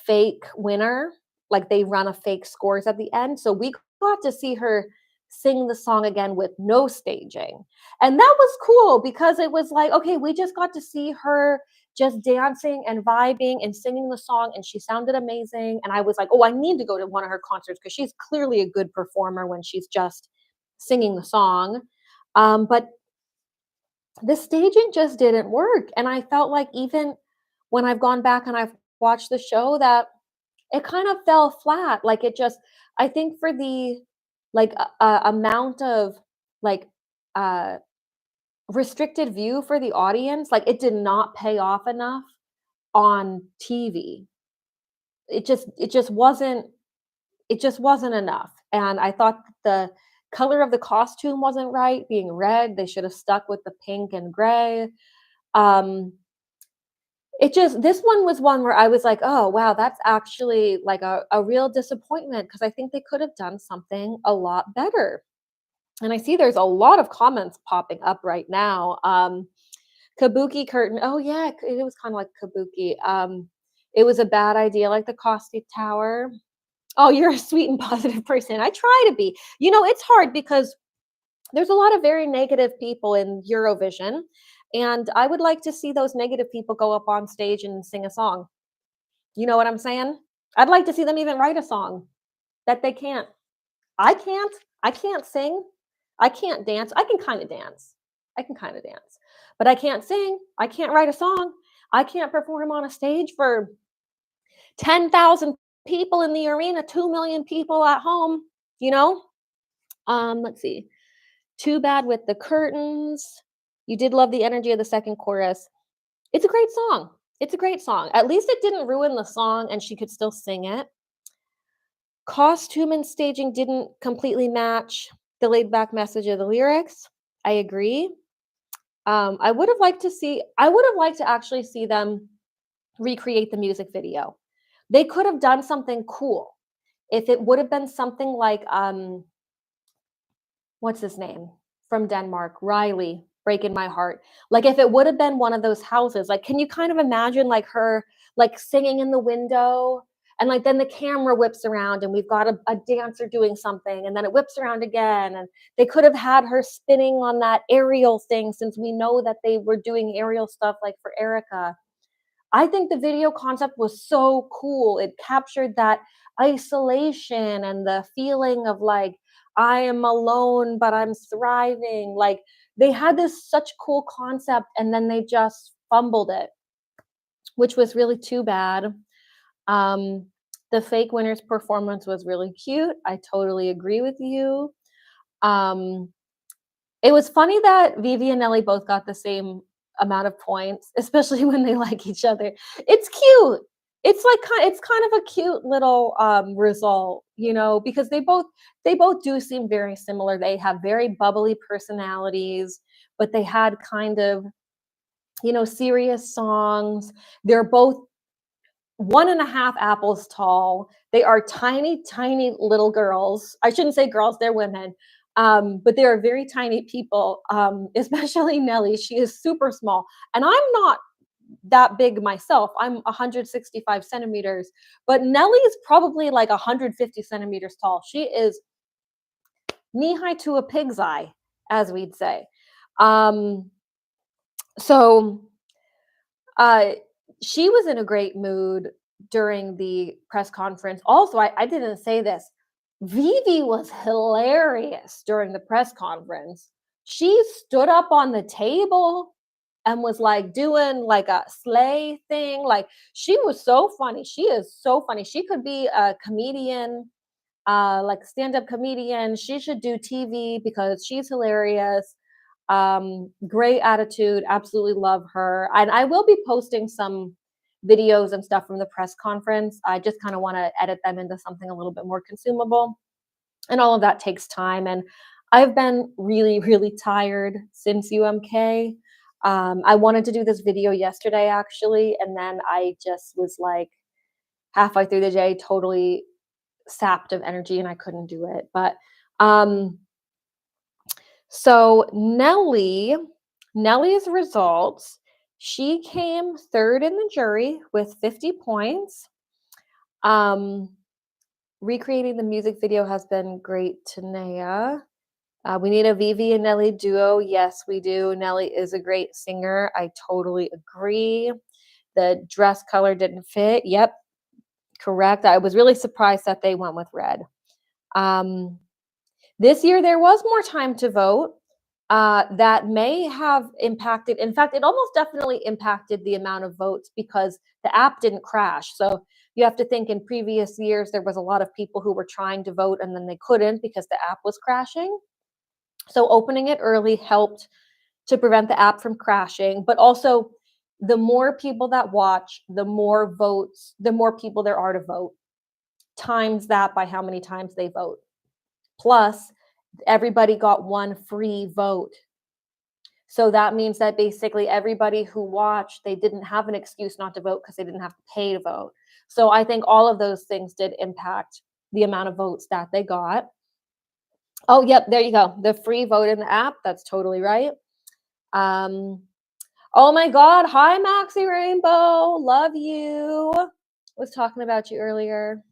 fake winner. Like they run a fake scores at the end. So we got to see her sing the song again with no staging. And that was cool because it was like, okay, we just got to see her just dancing and vibing and singing the song, and she sounded amazing. And I was like, oh, I need to go to one of her concerts because she's clearly a good performer when she's just singing the song. But the staging just didn't work. And I felt like even when I've gone back and I've watched the show that it kind of fell flat. Like it just, I think for the amount of like uh restricted view for the audience, like it did not pay off enough on TV. It just wasn't enough. And I thought the color of the costume wasn't right, being red. They should have stuck with the pink and gray. Um this one was one where I was like, "Oh, wow, that's actually like a real disappointment because I think they could have done something a lot better." And I see there's a lot of comments popping up right now. Kabuki curtain. Oh yeah, it was kind of like kabuki. It was a bad idea, like the Costee Tower. Oh, you're a sweet and positive person. I try to be. It's hard because there's a lot of very negative people in Eurovision, and I would like to see those negative people go up on stage and sing a song. You know what I'm saying? I'd like to see them even write a song that they can't. I can't. I can't sing. I can't dance. I can kind of dance. I can kind of dance. But I can't sing. I can't write a song. I can't perform on a stage for 10,000 people in the arena, 2 million people at home, you know? Let's see. Too bad with the curtains. You did love the energy of the second chorus. It's a great song. It's a great song. At least it didn't ruin the song and she could still sing it. Costume and staging didn't completely match the laid back message of the lyrics. I agree. I would have liked to actually see them recreate the music video. They could have done something cool. If it would have been something like what's his name from Denmark, Riley, breaking my heart. Like if it would have been one of those houses, like can you kind of imagine like her like singing in the window and like then the camera whips around and we've got a dancer doing something and then it whips around again and they could have had her spinning on that aerial thing since we know that they were doing aerial stuff like for Erika. I think the video concept was so cool. It captured that isolation and the feeling of like, I am alone, but I'm thriving. Like they had this such cool concept and then they just fumbled it, which was really too bad. Um, the fake winner's performance was really cute. I totally agree with you. Um, it was funny that Vivie and Nelly both got the same amount of points, especially when they like each other. It's cute. It's kind of a cute little result, because they both do seem very similar. They have very bubbly personalities, but they had kind of, serious songs. They're both 1.5 apples tall. They are tiny, tiny little girls. I shouldn't say girls, they're women. But they are very tiny people, especially Nelly. She is super small. And I'm not that big myself. I'm 165 centimeters, but Nelly is probably like 150 centimeters tall. She is knee high to a pig's eye, as we'd say. Um, so uh, she was in a great mood during the press conference. Also, I didn't say this. Vivie was hilarious during the press conference. She stood up on the table and was like doing like a sleigh thing. Like she was so funny. She is so funny. She could be a comedian, like stand-up comedian. She should do TV because she's hilarious. Great attitude. Absolutely love her. And I will be posting some videos and stuff from the press conference. I just kind of want to edit them into something a little bit more consumable. And all of that takes time. And I've been really, really tired since UMK. I wanted to do this video yesterday, actually. And then I just was like halfway through the day, totally sapped of energy and I couldn't do it. But um, so Nelly's results, she came third in the jury with 50 points. Recreating the music video has been great, Tanea. We need a Vivie and Nelly duo. Yes, we do. Nelly is a great singer. I totally agree. The dress color didn't fit. Yep, correct. I was really surprised that they went with red. This year, there was more time to vote. That may have impacted, in fact, it almost definitely impacted the amount of votes because the app didn't crash. So you have to think in previous years, there was a lot of people who were trying to vote and then they couldn't because the app was crashing. So opening it early helped to prevent the app from crashing, but also the more people that watch, the more votes, the more people there are to vote, times that by how many times they vote. Plus, everybody got one free vote. So that means that basically everybody who watched, they didn't have an excuse not to vote because they didn't have to pay to vote. So I think all of those things did impact the amount of votes that they got. Oh, yep, there you go. The free vote in the app. That's totally right. Oh my God. Hi, Maxi Rainbow. Love you. Was talking about you earlier.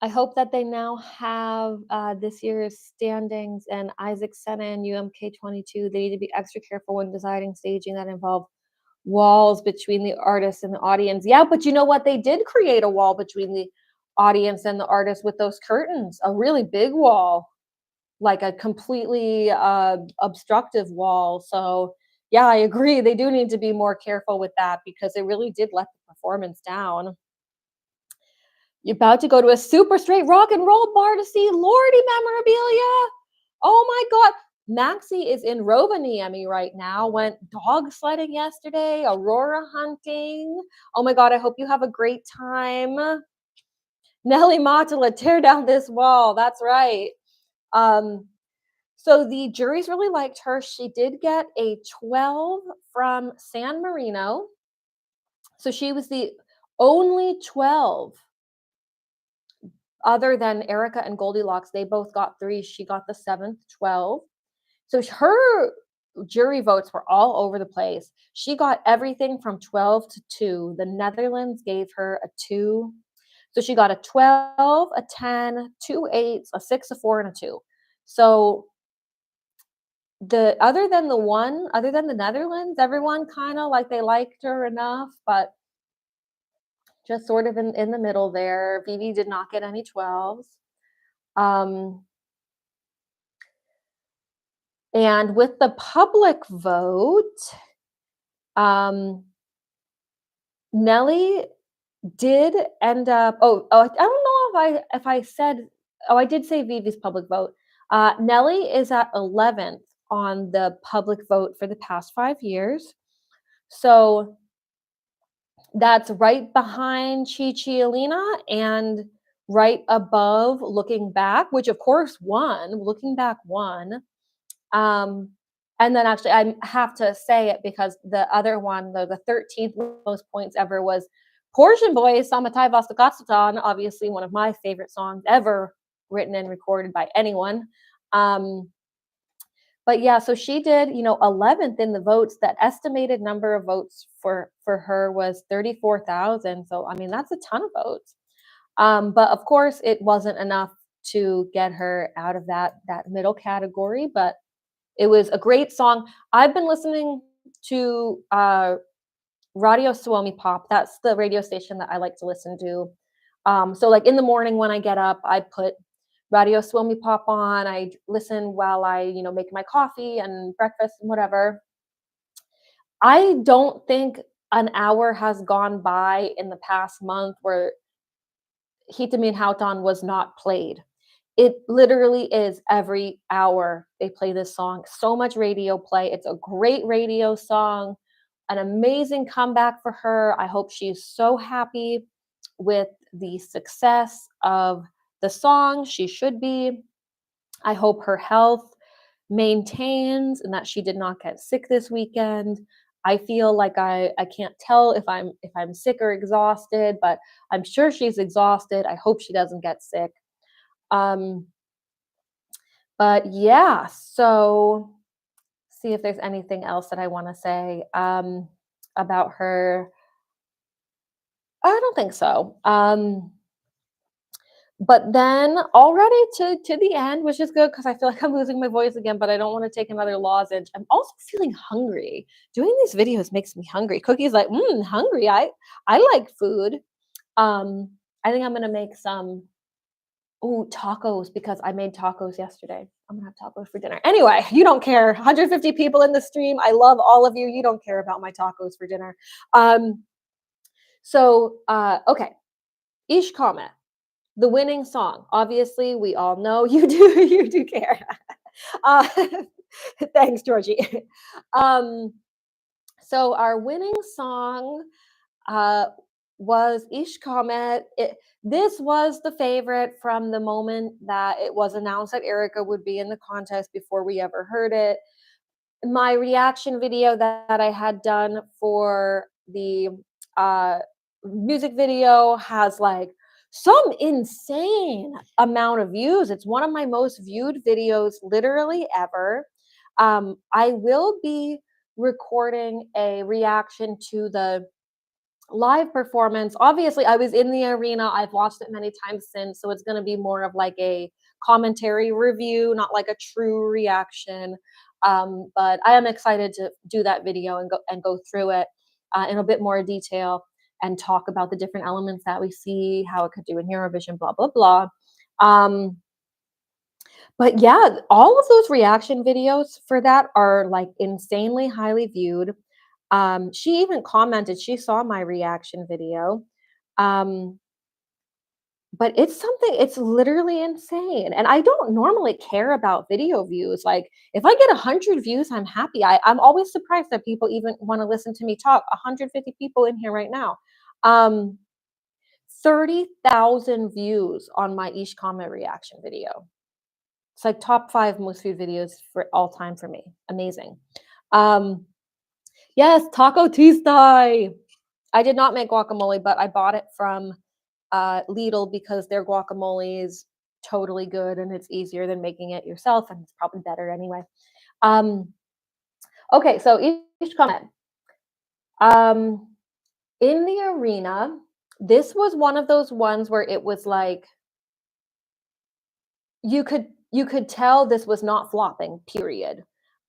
I hope that they now have this year's standings and Isaac Senna and UMK25. They need to be extra careful when deciding staging that involve walls between the artist and the audience. Yeah, but you know what? They did create a wall between the audience and the artist with those curtains, a really big wall, like a completely obstructive wall. So yeah, I agree. They do need to be more careful with that because it really did let the performance down. You're about to go to a super straight rock and roll bar to see Lordy memorabilia. Oh my God. Maxie is in Rovaniemi right now. Went dog sledding yesterday, aurora hunting. Oh my God, I hope you have a great time. Nelly Matula, tear down this wall. That's right. So the juries really liked her. She did get a 12 from San Marino. So she was the only 12 other than Erika and Goldilocks. They both got 3. She got the 7th, 12. So her jury votes were all over the place. She got everything from 12 to 2. The Netherlands gave her a 2. So she got a 12, a 10, 2 8s, a 6, a 4, and a 2. So other than the Netherlands, everyone kind of like they liked her enough, but just sort of in the middle there. Vivie did not get any 12s. And with the public vote, Nelly did end up. I don't know if I said. Oh, I did say Vivie's public vote. Nelly is at 11th on the public vote for the past 5 years. So that's right behind Chi Chi Alina and right above Looking Back, which of course won. Looking Back won. And then actually I have to say it because the other one, the 13th most points ever was Portion Boys, Samatai Vastakatsutan, obviously one of my favorite songs ever written and recorded by anyone. But yeah, so she did, 11th in the votes. That estimated number of votes for her was 34,000. So, I mean, that's a ton of votes. But of course, it wasn't enough to get her out of that middle category. But it was a great song. I've been listening to Radio Suomi Pop. That's the radio station that I like to listen to. So like in the morning when I get up, I put Radio Suomi Pop on. I listen while I, make my coffee and breakfast and whatever. I don't think an hour has gone by in the past month where Hitamin Hautan was not played. It literally is every hour they play this song. So much radio play. It's a great radio song. an amazing comeback for her. I hope she's so happy with the success of the song. She should be. I hope her health maintains and that she did not get sick this weekend. I feel like I can't tell if I'm sick or exhausted, but I'm sure she's exhausted. I hope she doesn't get sick. Um, but yeah, so see if there's anything else that I want to say about her. I don't think so. But then already to the end, which is good because I feel like I'm losing my voice again, but I don't want to take another lozenge. I'm also feeling hungry. Doing these videos makes me hungry. Cookie's like, hungry. I like food. Um, I think I'm gonna make some tacos because I made tacos yesterday. I'm gonna have tacos for dinner. Anyway, you don't care. 150 people in the stream. I love all of you. You don't care about my tacos for dinner. Okay. Ish comment. The winning song. Obviously, we all know you do you do care. Uh, thanks, Georgie. Um, so our winning song uh, was Ish Komet. This was the favorite from the moment that it was announced that Erika would be in the contest before we ever heard it. My reaction video that I had done for the uh, music video has like some insane amount of views. It's one of my most viewed videos literally ever. I will be recording a reaction to the live performance. Obviously, I was in the arena. I've watched it many times since, so it's going to be more of like a commentary review, not like a true reaction. But I am excited to do that video and go through it in a bit more detail and talk about the different elements that we see, how it could do in Eurovision, blah blah blah. Um, but yeah, all of those reaction videos for that are like insanely highly viewed. She even commented she saw my reaction video. Um, but it's literally insane. And I don't normally care about video views. Like if I get 100 views, I'm happy. I'm always surprised that people even want to listen to me talk. 150 people in here right now. Um, 30,000 views on my Ish comment reaction video. It's like top 5 most viewed videos for all time for me. Amazing. Um, yes, Taco Tuesday. I did not make guacamole, but I bought it from Lidl because their guacamole is totally good and it's easier than making it yourself, and it's probably better anyway. Um, okay, so each comment. Um, in the arena, this was one of those ones where it was like you could tell this was not flopping, period.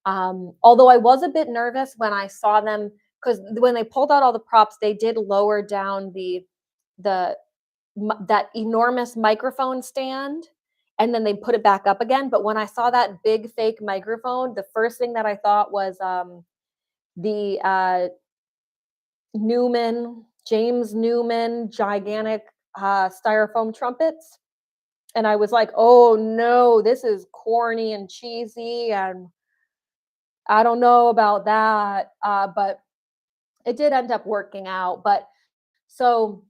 Although I was a bit nervous when I saw them because when they pulled out all the props, they did lower down the that enormous microphone stand and then they put it back up again. But when I saw that big fake microphone, the first thing that I thought was the James Newman gigantic styrofoam trumpets. And I was like, oh no, this is corny and cheesy. And I don't know about that. But it did end up working out. But so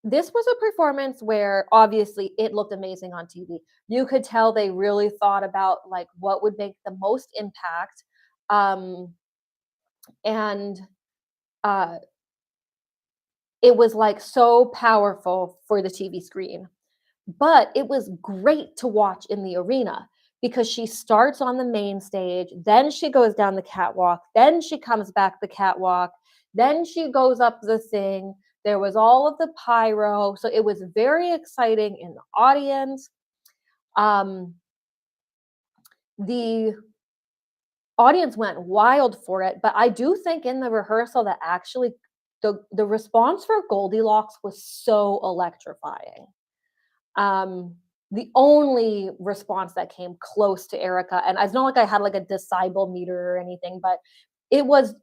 this was a performance where obviously it looked amazing on TV. You could tell they really thought about like what would make the most impact. Um, and uh, it was like so powerful for the TV screen. But it was great to watch in the arena because she starts on the main stage, then she goes down the catwalk, then she comes back the catwalk, then she goes up the thing. There was all of the pyro. So it was very exciting in the audience. The audience went wild for it, but I do think in the rehearsal that actually the response for Goldilocks was so electrifying. The only response that came close to Erika, and it's not like I had like a decibel meter or anything, but it was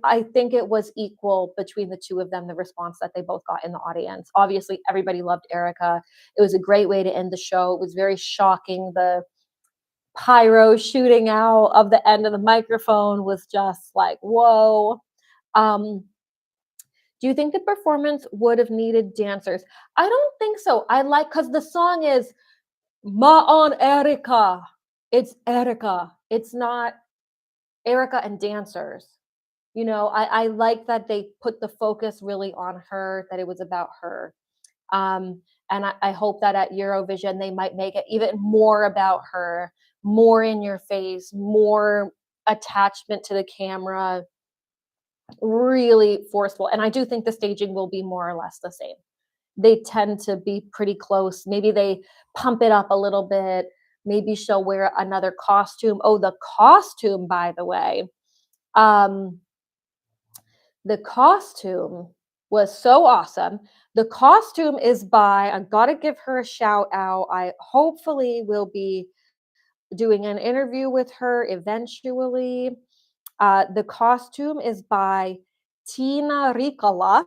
I think it was equal between the two of them, the response that they both got in the audience. Obviously, everybody loved Erika. It was a great way to end the show. It was very shocking. The pyro shooting out of the end of the microphone was just like, whoa. Um, do you think the performance would have needed dancers? I don't think so. I like because the song is Ma on Erika. It's Erika. It's not Erika and dancers. I like that they put the focus really on her, that it was about her. And I hope that at Eurovision they might make it even more about her, more in your face, more attachment to the camera, really forceful. And I do think the staging will be more or less the same. They tend to be pretty close. Maybe they pump it up a little bit. Maybe she'll wear another costume. Oh, the costume, by the way. Um, the costume was so awesome. The costume is by, I gotta give her a shout out. I hopefully will be doing an interview with her eventually. The costume is by Tina Ricola.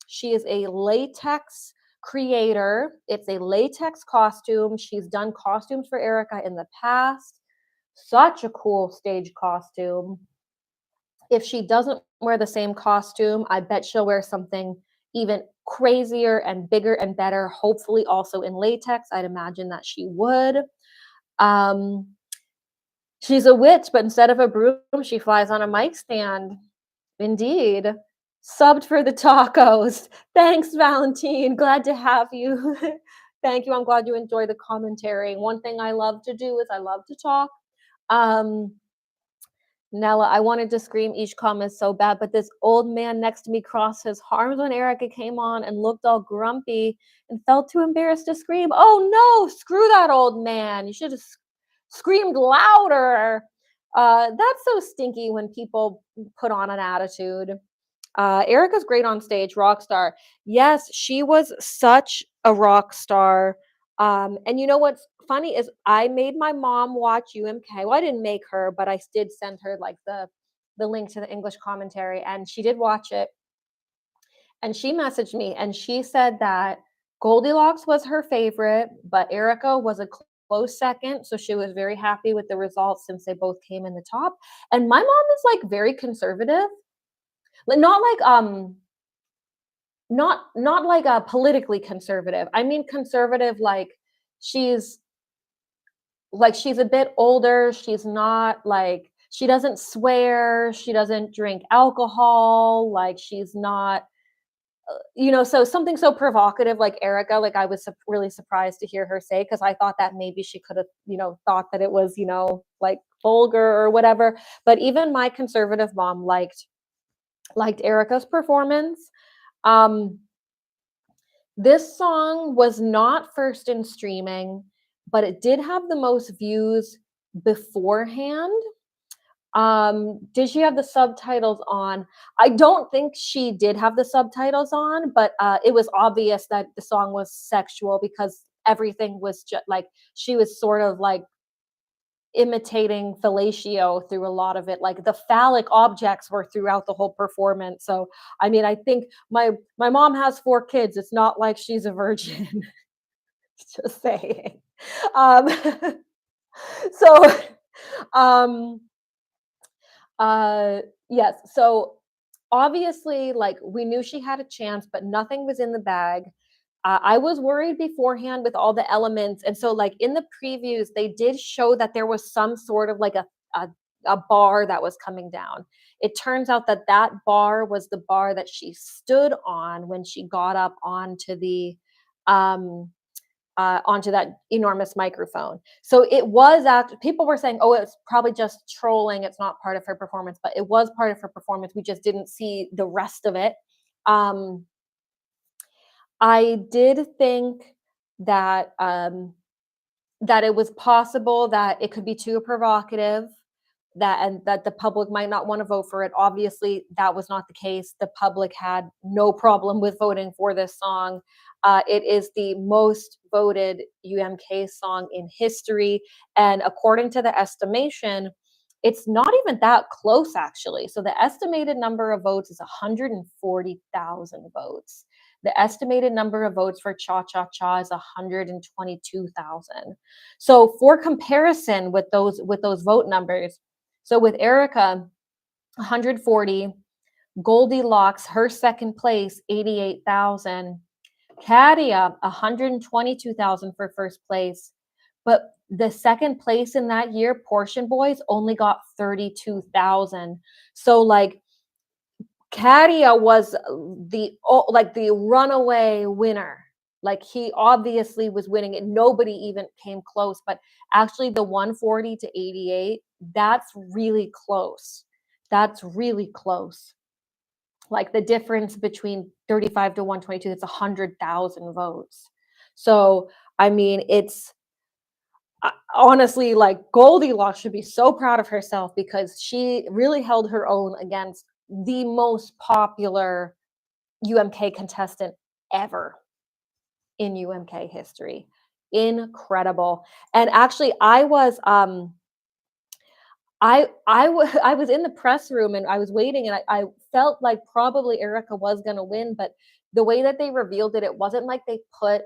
She is a latex creator. It's a latex costume. She's done costumes for Erika in the past. Such a cool stage costume. If she doesn't wear the same costume, I bet she'll wear something even crazier and bigger and better, hopefully also in latex. I'd imagine that she would. Um, she's a witch, but instead of a broom, she flies on a mic stand. Indeed. Subbed for the tacos. Thanks, Valentine. Glad to have you. Thank you. I'm glad you enjoy the commentary. One thing I love to do is I love to talk. Um, Nella, I wanted to scream each comment so bad, but this old man next to me crossed his arms when Erika came on and looked all grumpy and felt too embarrassed to scream. Oh no, screw that old man. You should have screamed louder. That's so stinky when people put on an attitude. Erika's great on stage, rock star. Yes, she was such a rock star. And you know what's funny is I made my mom watch UMK. Well, I didn't make her, but I did send her like the link to the English commentary, and she did watch it. And she messaged me, and she said that Goldilocks was her favorite, but Erika was a close second. So she was very happy with the results since they both came in the top. And my mom is like very conservative, like not like a politically conservative. I mean conservative she's she's a bit older. She's not like she doesn't swear, she doesn't drink alcohol, like she's not so something so provocative like Erika, like I was really surprised to hear her say because I thought that maybe she could have, thought that it was, like vulgar or whatever. But even my conservative mom liked Erika's performance. Um, this song was not first in streaming, but it did have the most views beforehand. Did she have the subtitles on? I don't think she did have the subtitles on, but it was obvious that the song was sexual because everything was just like she was sort of like imitating fellatio through a lot of it. Like the phallic objects were throughout the whole performance. So I mean, I think my mom has 4 kids. It's not like she's a virgin. Just saying. Um, so um yes, so obviously like we knew she had a chance, but nothing was in the bag. I was worried beforehand with all the elements, and so like in the previews, they did show that there was some sort of like a, a bar that was coming down. It turns out that that bar was the bar that she stood on when she got up um, onto that enormous microphone. So it was people were saying, oh, it's probably just trolling. It's not part of her performance, but it was part of her performance. We just didn't see the rest of it. I did think that that it was possible that it could be too provocative, that the public might not want to vote for it. Obviously, that was not the case. The public had no problem with voting for this song. It is the most voted UMK song in history, and according to the estimation, it's not even that close actually. So the estimated number of votes is 140,000 votes. The estimated number of votes for Cha Cha Cha is 122,000. So for comparison with those vote numbers, so with Erika, 140, Goldilocks, her second place, 88,000. Katia, 122,000 for first place. But the second place in that year, Portion Boys, only got 32,000. So like Katia was the runaway winner. Like he obviously was winning and nobody even came close. But actually the 140 to 88, that's really close. That's really close. Like the difference between 35 to 122, that's 100,000 votes. So, I mean, it's honestly like Goldilocks should be so proud of herself because she really held her own against the most popular UMK contestant ever in UMK history. Incredible. And actually I was in the press room and I was waiting and I felt like probably Erika was gonna win, but the way that they revealed it, it wasn't like they put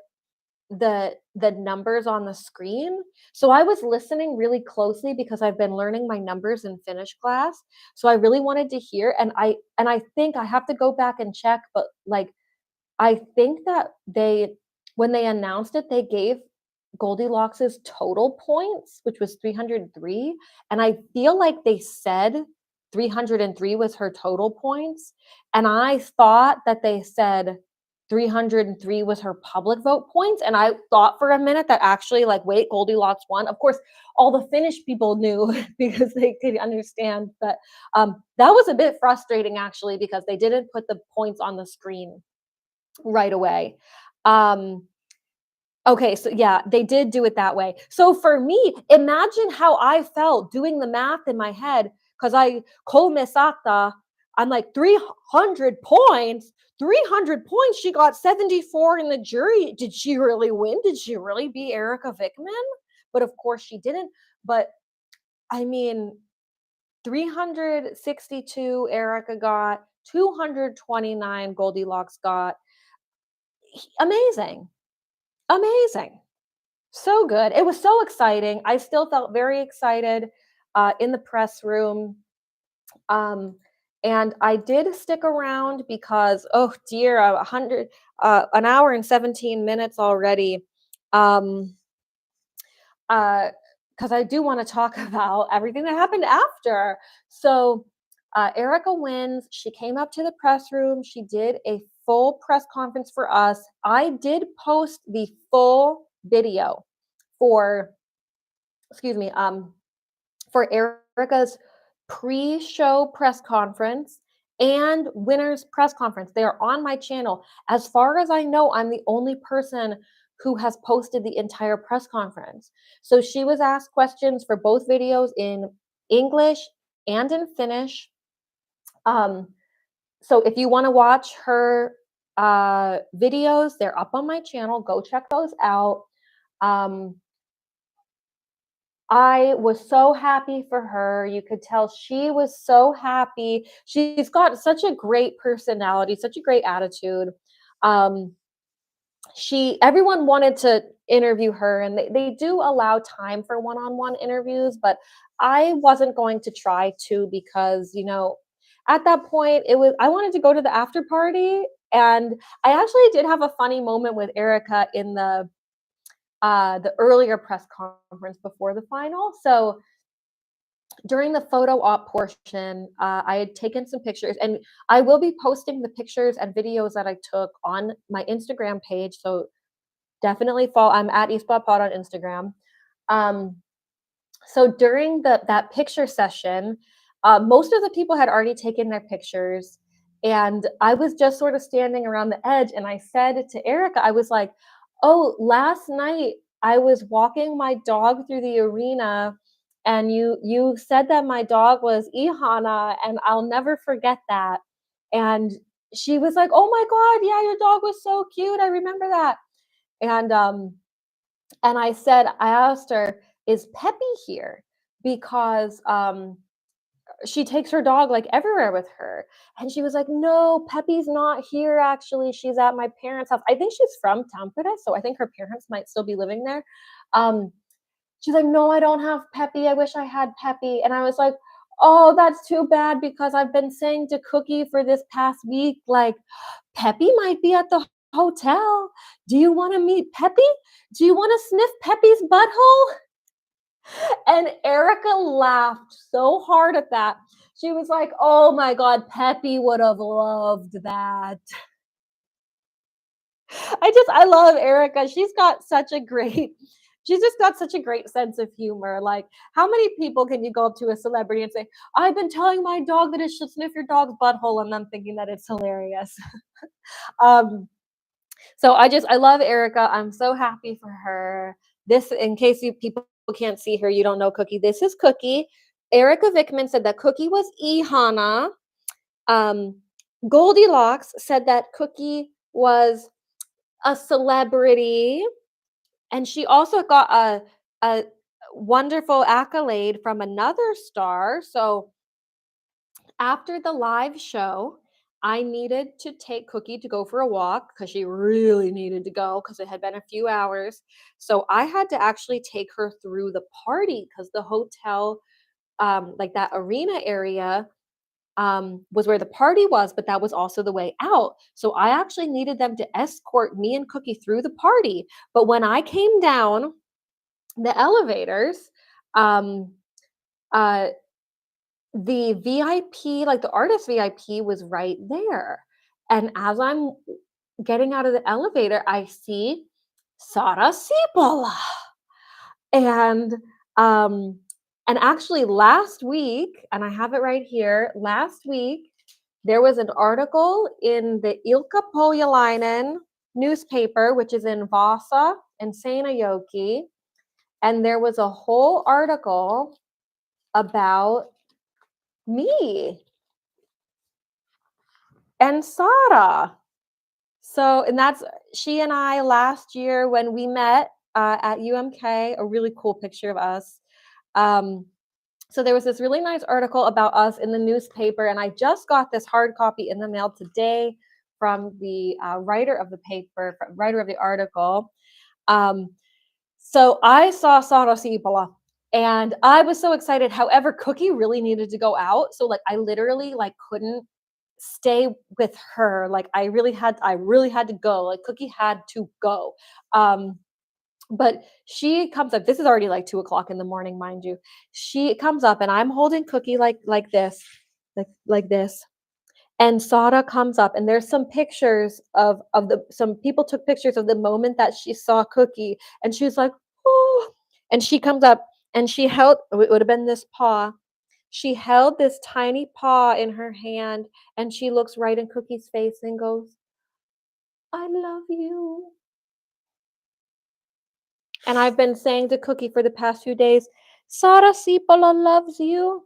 the numbers on the screen. So I was listening really closely because I've been learning my numbers in Finnish class. So I really wanted to hear, and I think I have to go back and check, but like I think that when they announced it, they gave Goldilocks's total points, which was 303, and I feel like they said 303 was her total points, and I thought that they said 303 was her public vote points, and I thought for a minute that actually, like, wait, Goldilocks won. Of course, all the Finnish people knew because they could understand, but that was a bit frustrating actually because they didn't put the points on the screen right away. Um, Okay, so yeah, they did do it that way. So for me, imagine how I felt doing the math in my head because I Kolmesata, I'm like 300 points. 300 points. She got 74 in the jury. Did she really win? Did she really beat Erika Vickman? But of course she didn't. But I mean, 362 Erika got, 229 Goldilocks got. Amazing. Amazing. So good. It was so exciting. I still felt very excited in the press room. Um, and I did stick around because, oh dear, an hour and 17 minutes already. Um, because I do want to talk about everything that happened after. So, Erika wins. She came up to the press room. She did a full press conference for us. I did post the full video for excuse me, for Erika's pre-show press conference and winner's press conference. They are on my channel. As far as I know, I'm the only person who has posted the entire press conference. So she was asked questions for both videos in English and in Finnish. So if you want to watch her videos, they're up on my channel. Go check those out. Um, I was so happy for her. You could tell she was so happy. She's got such a great personality, such a great attitude. Um, everyone wanted to interview her, and they do allow time for one-on-one interviews, but I wasn't going to try to because, at that point I wanted to go to the after party, and I actually did have a funny moment with Erika in the earlier press conference before the final. So during the photo op portion, I had taken some pictures, and I will be posting the pictures and videos that I took on my Instagram page. So definitely follow. I'm at eSpot Pod on Instagram. Um, so during that picture session, most of the people had already taken their pictures, and I was just sort of standing around the edge. And I said to Erika, I was like, "Oh, last night I was walking my dog through the arena, and you said that my dog was Ihana, and I'll never forget that." And she was like, "Oh my God, yeah, your dog was so cute. I remember that." And I asked her, "Is Peppy here?" Because she takes her dog like everywhere with her. And she was like, "No, Peppy's not here actually. She's at my parents' house." I think she's from Tampere, so I think her parents might still be living there. She's like, "No, I don't have Peppy. I wish I had Peppy." And I was like, Oh, that's too bad because I've been saying to Cookie for this past week, like, Peppy might be at the hotel. Do you want to meet Peppy? Do you want to sniff Peppy's butthole? And Erika laughed so hard at that. She was like, oh my God, Peppy would have loved that. I love Erika. She's just got such a great sense of humor. Like, how many people can you go up to a celebrity and say, I've been telling my dog that it should sniff your dog's butthole, and I'm thinking that it's hilarious. um, so I love Erika. I'm so happy for her. This, in case you people can't see her, you don't know Cookie. This is Cookie. Erika Vickman said that Cookie was Ihana. Um, Goldilocks said that Cookie was a celebrity, and she also got a wonderful accolade from another star. So after the live show, I needed to take Cookie to go for a walk because she really needed to go because it had been a few hours. So I had to actually take her through the party because the hotel, like that arena area, was where the party was, but that was also the way out. So I actually needed them to escort me and Cookie through the party. But when I came down the elevators, um, uh, the VIP, like the artist VIP, was right there. And as I'm getting out of the elevator, I see Sara Cipolla. And um, and actually last week, and I have it right here, last week there was an article in the Ilkka Pohjalainen newspaper, which is in Vasa and Seinäjoki, and there was a whole article about me and Sara. So, and that's she and I last year when we met at UMK, a really cool picture of us. Um, so there was this really nice article about us in the newspaper, and I just got this hard copy in the mail today from the writer of the paper, writer of the article. Um, so I saw Sara Siipola, and I was so excited. However, Cookie really needed to go out, so like I literally like couldn't stay with her. Like I really had to go. Like Cookie had to go. Um, but she comes up. This is already like 2 o'clock in the morning, mind you. She comes up, and I'm holding Cookie like this, like this. And Sada comes up, and there's some pictures of the some people took pictures of the moment that she saw Cookie, and she's like, oh, and she comes up, and she held, it would have been this paw. She held this tiny paw in her hand, and she looks right in Cookie's face and goes, I love you. And I've been saying to Cookie for the past few days, Sara Sipola loves you.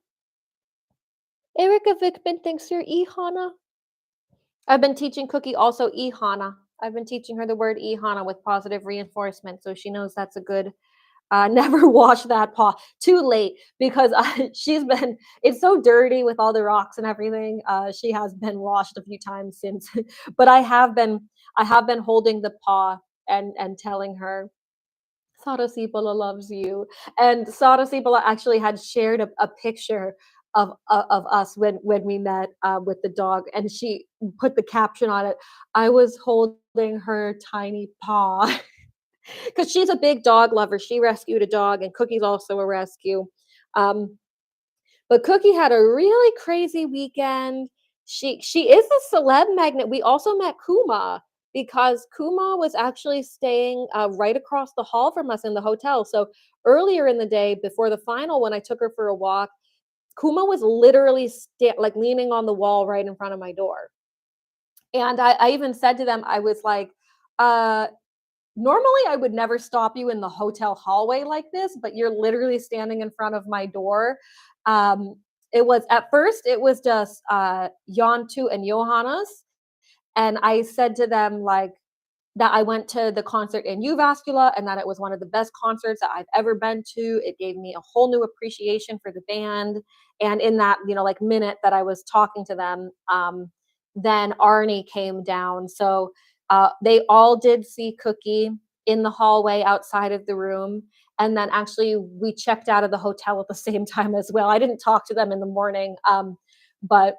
Erika Vickman thinks you're Ihana. I've been teaching Cookie also Ihana. I've been teaching her the word Ihana with positive reinforcement, so she knows that's a good. Never wash that paw. Too late because she's been. It's so dirty with all the rocks and everything. She has been washed a few times since, but I have been. I have been holding the paw and telling her Sara Sipola loves you. And Sara Sipola actually had shared a picture of us when we met with the dog, and she put the caption on it. I was holding her tiny paw because she's a big dog lover. She rescued a dog, and Cookie's also a rescue. Um, but Cookie had a really crazy weekend. She is a celeb magnet. We also met Kuma because Kuma was actually staying right across the hall from us in the hotel. So earlier in the day, before the final, when I took her for a walk, Kuma was literally like leaning on the wall right in front of my door. And I even said to them, I was like, normally I would never stop you in the hotel hallway like this, but you're literally standing in front of my door. Um, it was at first, it was just Yantu and Johannes. And I said to them, like, that I went to the concert in Uvascula and that it was one of the best concerts that I've ever been to. It gave me a whole new appreciation for the band. And in that, like minute that I was talking to them, then Arnie came down. So they all did see Cookie. in the hallway outside of the room. And then actually we checked out of the hotel at the same time as well. I didn't talk to them in the morning, but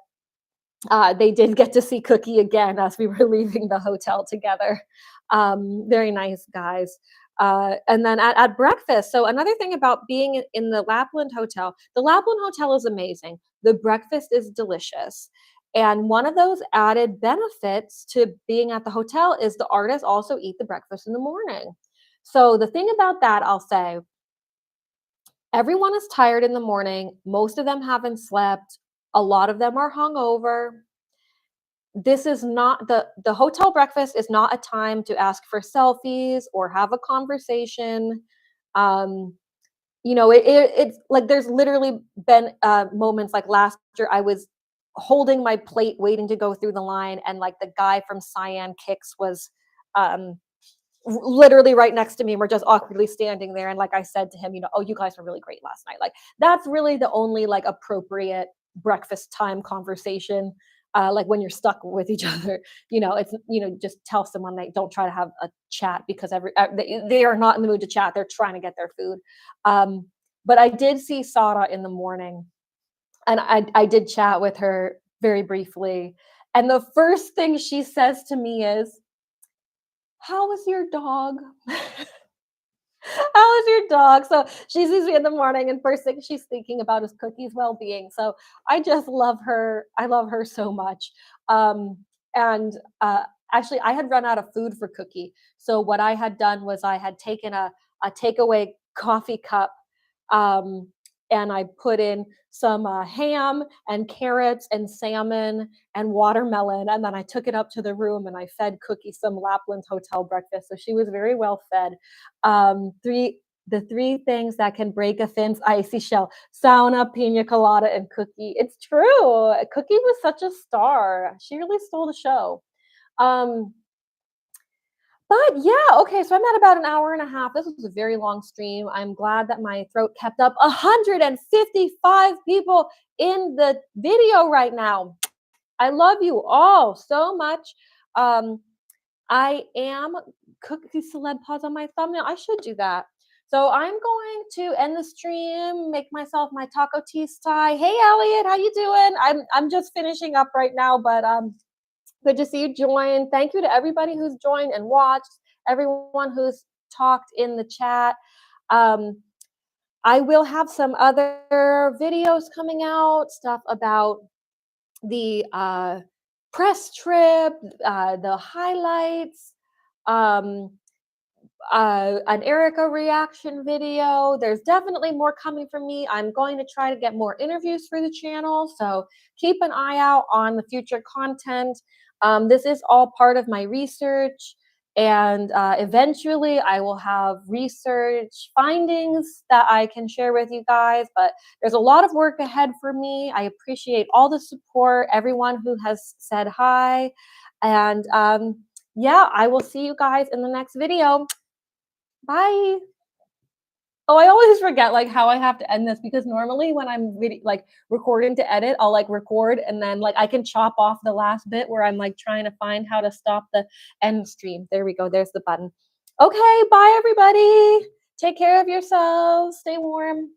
they did get to see Cookie again as we were leaving the hotel together. Very nice guys. And then at breakfast, so another thing about being in the Lapland Hotel is amazing. The breakfast is delicious. And one of those added benefits to being at the hotel is the artists also eat the breakfast in the morning. So the thing about that, I'll say, everyone is tired in the morning. Most of them haven't slept. A lot of them are hungover. This is not the hotel breakfast is not a time to ask for selfies or have a conversation. Um, it's like there's literally been moments like last year I was holding my plate waiting to go through the line, and like the guy from Cyan Kicks was um literally right next to me, and we're just awkwardly standing there, and like I said to him, "Oh, you guys were really great last night." Like that's really the only like appropriate breakfast time conversation, like when you're stuck with each other. It's just tell someone, they don't try to have a chat because they are not in the mood to chat. They're trying to get their food. But I did see Sarah in the morning, and I did chat with her very briefly, and the first thing she says to me is, "How was your dog?" How is your dog? So she sees me in the morning, and first thing she's thinking about is Cookie's well-being. So I just love her. I love her so much. And actually, I had run out of food for Cookie. So what I had done was I had taken a takeaway coffee cup, um, and I put in some ham and carrots and salmon and watermelon, and then I took it up to the room and I fed Cookie some Lapland Hotel breakfast. So she was very well fed. The three things that can break a Finn's icy shell: sauna, pina colada, and Cookie. It's true. Cookie was such a star. She really stole the show. Um, but yeah, okay, so I'm at about an hour and a half. This was a very long stream. I'm glad that my throat kept up. 155 people in the video right now. I love you all so much. Um, I am Cookie Celeb pause on my thumbnail. I should do that. So I'm going to end the stream, make myself my taco tea tie. Hey Elliot, how you doing? I'm just finishing up right now, but good to see you join. Thank you to everybody who's joined and watched, everyone who's talked in the chat. I will have some other videos coming out, stuff about the press trip, the highlights, um, an Erika reaction video. There's definitely more coming from me. I'm going to try to get more interviews for the channel, so keep an eye out on the future content. This is all part of my research, and eventually I will have research findings that I can share with you guys, but there's a lot of work ahead for me. I appreciate all the support, everyone who has said hi, and yeah, I will see you guys in the next video. Bye. Oh, I always forget like how I have to end this, because normally when I'm like recording to edit, I'll like record and then like I can chop off the last bit where I'm like trying to find how to stop the end stream. There we go. There's the button. Okay, bye everybody. Take care of yourselves. Stay warm.